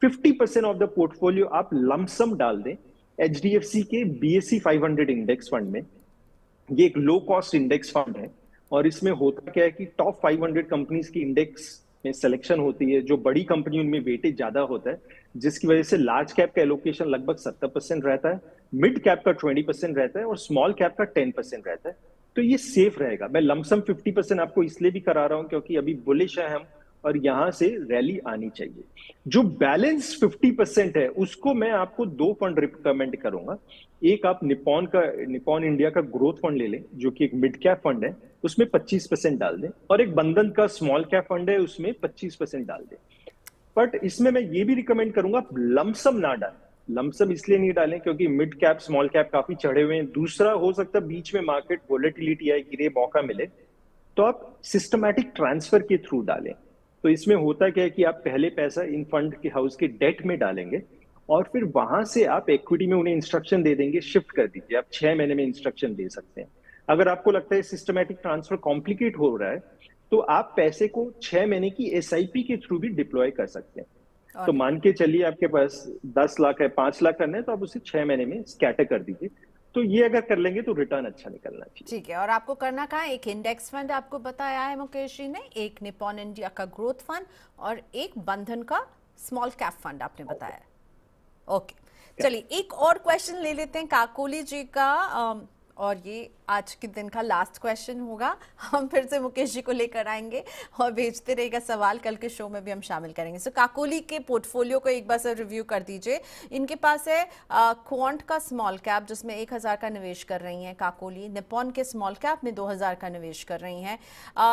50% ऑफ द पोर्टफोलियो आप लमसम डाल दें एचडीएफसी के बीएससी 500 इंडेक्स फंड में, ये एक लो कॉस्ट इंडेक्स फंड है और इसमें होता क्या है कि टॉप 500 कंपनीज की इंडेक्स में सिलेक्शन होती है। जो बड़ी कंपनी उनमें वेटेज ज्यादा होता है, जिसकी वजह से लार्ज कैप का एलोकेशन लगभग 70% रहता है, मिड कैप का 20% रहता है और स्मॉल कैप का 10% रहता है। तो ये सेफ रहेगा। मैं लमसम 50% आपको इसलिए भी करा रहा हूं क्योंकि अभी बुलिश है हम और यहां से रैली आनी चाहिए। जो बैलेंस 50% है उसको मैं आपको दो फंड रिकमेंड करूंगा। एक आप निपॉन इंडिया का ग्रोथ फंड ले लें जो कि एक मिड कैप फंड है, उसमें 25% डाल दें, और एक बंधन का स्मॉल कैप फंड है उसमें 25% डाल दें। बट इसमें मैं ये भी रिकमेंड करूंगा लमसम ना डालें। लमसम इसलिए नहीं डालें क्योंकि मिड कैप स्मॉल कैप काफी चढ़े हुए हैं। दूसरा हो सकता है बीच में मार्केट वोलेटिलिटी आए, गिरे, मौका मिले, तो आप सिस्टमैटिक ट्रांसफर के थ्रू डालें। तो इसमें होता क्या है कि आप पहले पैसा इन फंड के हाउस के डेट में डालेंगे और फिर वहां से आप इक्विटी में उन्हें इंस्ट्रक्शन दे देंगे, शिफ्ट कर दीजिए। आप 6 महीने में इंस्ट्रक्शन दे सकते हैं। अगर आपको लगता है सिस्टमैटिक ट्रांसफर कॉम्प्लिकेट हो रहा है तो आप पैसे को 6 महीने की एसआईपी के थ्रू भी डिप्लॉय कर सकते हैं। तो मान के चलिए आपके पास 10 लाख है, 5 लाख करना है तो आप उसे 6 महीने में स्कैटर कर दीजिए। तो ये अगर कर लेंगे तो रिटर्न अच्छा निकलना चाहिए। ठीक है। और आपको करना कहाँ है? एक इंडेक्स फंड आपको बताया है मुकेश जी ने, एक निपॉन इंडिया का ग्रोथ फंड और एक बंधन का स्मॉल कैप फंड आपने बताया है। ओके, चलिए एक और क्वेश्चन ले लेते हैं काकोली जी का, और ये आज के दिन का लास्ट क्वेश्चन होगा। हम फिर से मुकेश जी को लेकर आएंगे और भेजते रहेगा सवाल, कल के शो में भी हम शामिल करेंगे। सो काकोली के पोर्टफोलियो को एक बार से रिव्यू कर दीजिए। इनके पास है क्वांट का स्मॉल कैप जिसमें 1000 का निवेश कर रही हैं काकोली, निपॉन के स्मॉल कैप में 2000 का निवेश कर रही हैं,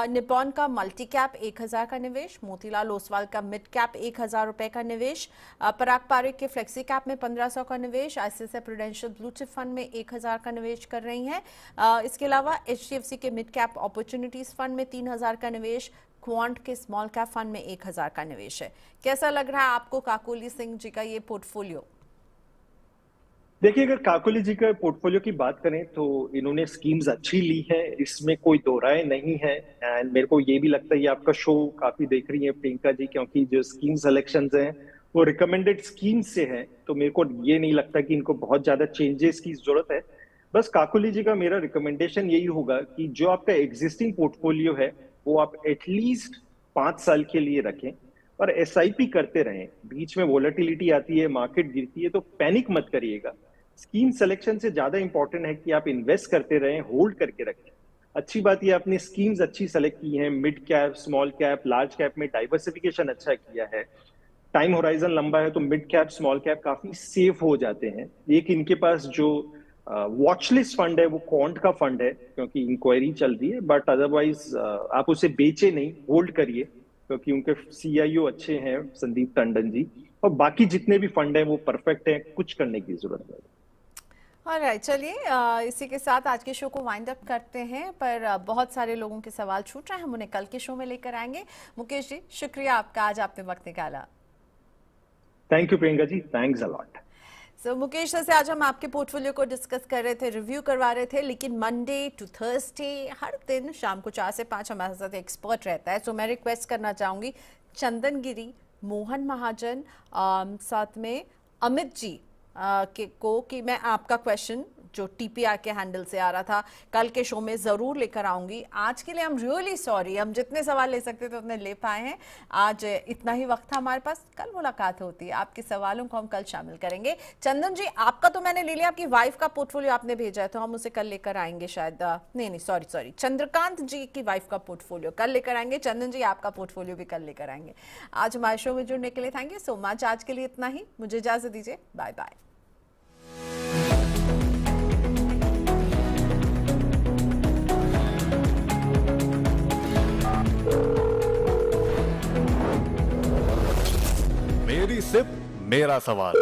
निपॉन का मल्टी कैप 1000 का निवेश, मोतीलाल ओसवाल का मिड कैप 1000 रुपए का निवेश, पराग पारिक के फ्लेक्सी कैप में 1500 का निवेश, ICICI prudential blue chip fund में 1000 का निवेश कर रही हैं। इसके अलावा एचडीएफसी के मिड कैप अपॉर्चुनिटीज फंड में 3000 का निवेश, क्वांट के स्मॉल कैप फंड में 1000 का निवेश है। कैसा लग रहा है आपको काकोली सिंह जी का ये पोर्टफोलियो? देखिए, अगर काकोली जी का पोर्टफोलियो की बात करें तो इन्होंने स्कीम्स अच्छी ली है, इसमें कोई दो राय नहीं है। एंड मेरे को ये भी लगता है ये आपका शो काफी देख रही है प्रियंका जी, क्योंकि जो स्कीम सिलेक्शंस हैं वो रिकमेंडेड स्कीम से हैं, तो मेरे को ये नहीं लगता कि इनको बहुत ज्यादा चेंजेस की जरूरत है। बस काकोली जी का मेरा रिकमेंडेशन यही होगा कि जो आपका एग्जिस्टिंग पोर्टफोलियो है वो आप एटलीस्ट 5 साल के लिए रखें और एसआईपी करते रहें। बीच में वोलेटिलिटी आती है, मार्केट गिरती है, तो पैनिक मत करिएगा। स्कीम सिलेक्शन से ज्यादा इंपॉर्टेंट है कि आप इन्वेस्ट करते रहें, होल्ड करके रखें। अच्छी बात ये आपने स्कीम्स अच्छी सेलेक्ट की हैं, mid cap, small cap, large cap में डाइवर्सिफिकेशन अच्छा किया है, टाइम होराइजन लंबा है, तो मिड कैप, स्मॉल कैप काफी सेफ हो जाते हैं। एक इनके पास जो वॉचलिस्ट फंड है वो क्वांट का फंड है क्योंकि इंक्वायरी चल रही है, बट अदरवाइज आप उसे बेचे नहीं, होल्ड करिए क्योंकि उनके सीआईओ अच्छे हैं संदीप टंडन जी, और बाकी जितने भी फंड हैं वो परफेक्ट हैं, कुछ करने की जरूरत नहीं। ऑलराइट, चलिए इसी के साथ आज के शो को वाइंड अप करते हैं, पर बहुत सारे लोगों के सवाल छूट रहे हैं, हम उन्हें कल के शो में लेकर आएंगे। मुकेश जी, शुक्रिया आपका, आज आपने वक्त निकाला। Thank you Priyanka ji, thanks a lot. So Mukesh से आज हम आपके पोर्टफोलियो को डिस्कस कर रहे थे, रिव्यू करवा रहे थे, लेकिन मंडे टू थर्सडे हर दिन शाम को 4 से 5 हमारे साथ एक्सपर्ट रहता है। सो मैं रिक्वेस्ट करना चाहूँगी चंदन गिरी, मोहन महाजन, साथ में अमित जी को कि मैं आपका क्वेश्चन जो टीपीआर के हैंडल से आ रहा था कल के शो में ज़रूर लेकर आऊँगी। आज के लिए हम रियली सॉरी, हम जितने सवाल ले सकते थे उतने ले पाए हैं, आज इतना ही वक्त था हमारे पास। कल मुलाकात होती है, आपके सवालों को हम कल शामिल करेंगे। चंदन जी, आपका तो मैंने ले लिया, आपकी वाइफ का पोर्टफोलियो आपने भेजा है तो हम उसे कल लेकर आएंगे शायद। नहीं, सॉरी, चंद्रकांत जी की वाइफ का पोर्टफोलियो कल लेकर आएंगे। चंदन जी, आपका पोर्टफोलियो भी कल लेकर आएंगे। आज हमारे शो में जुड़ने के लिए थैंक यू सो मच। आज के लिए इतना ही, मुझे इजाजत दीजिए, बाय बाय। मेरी सिप मेरा सवाल।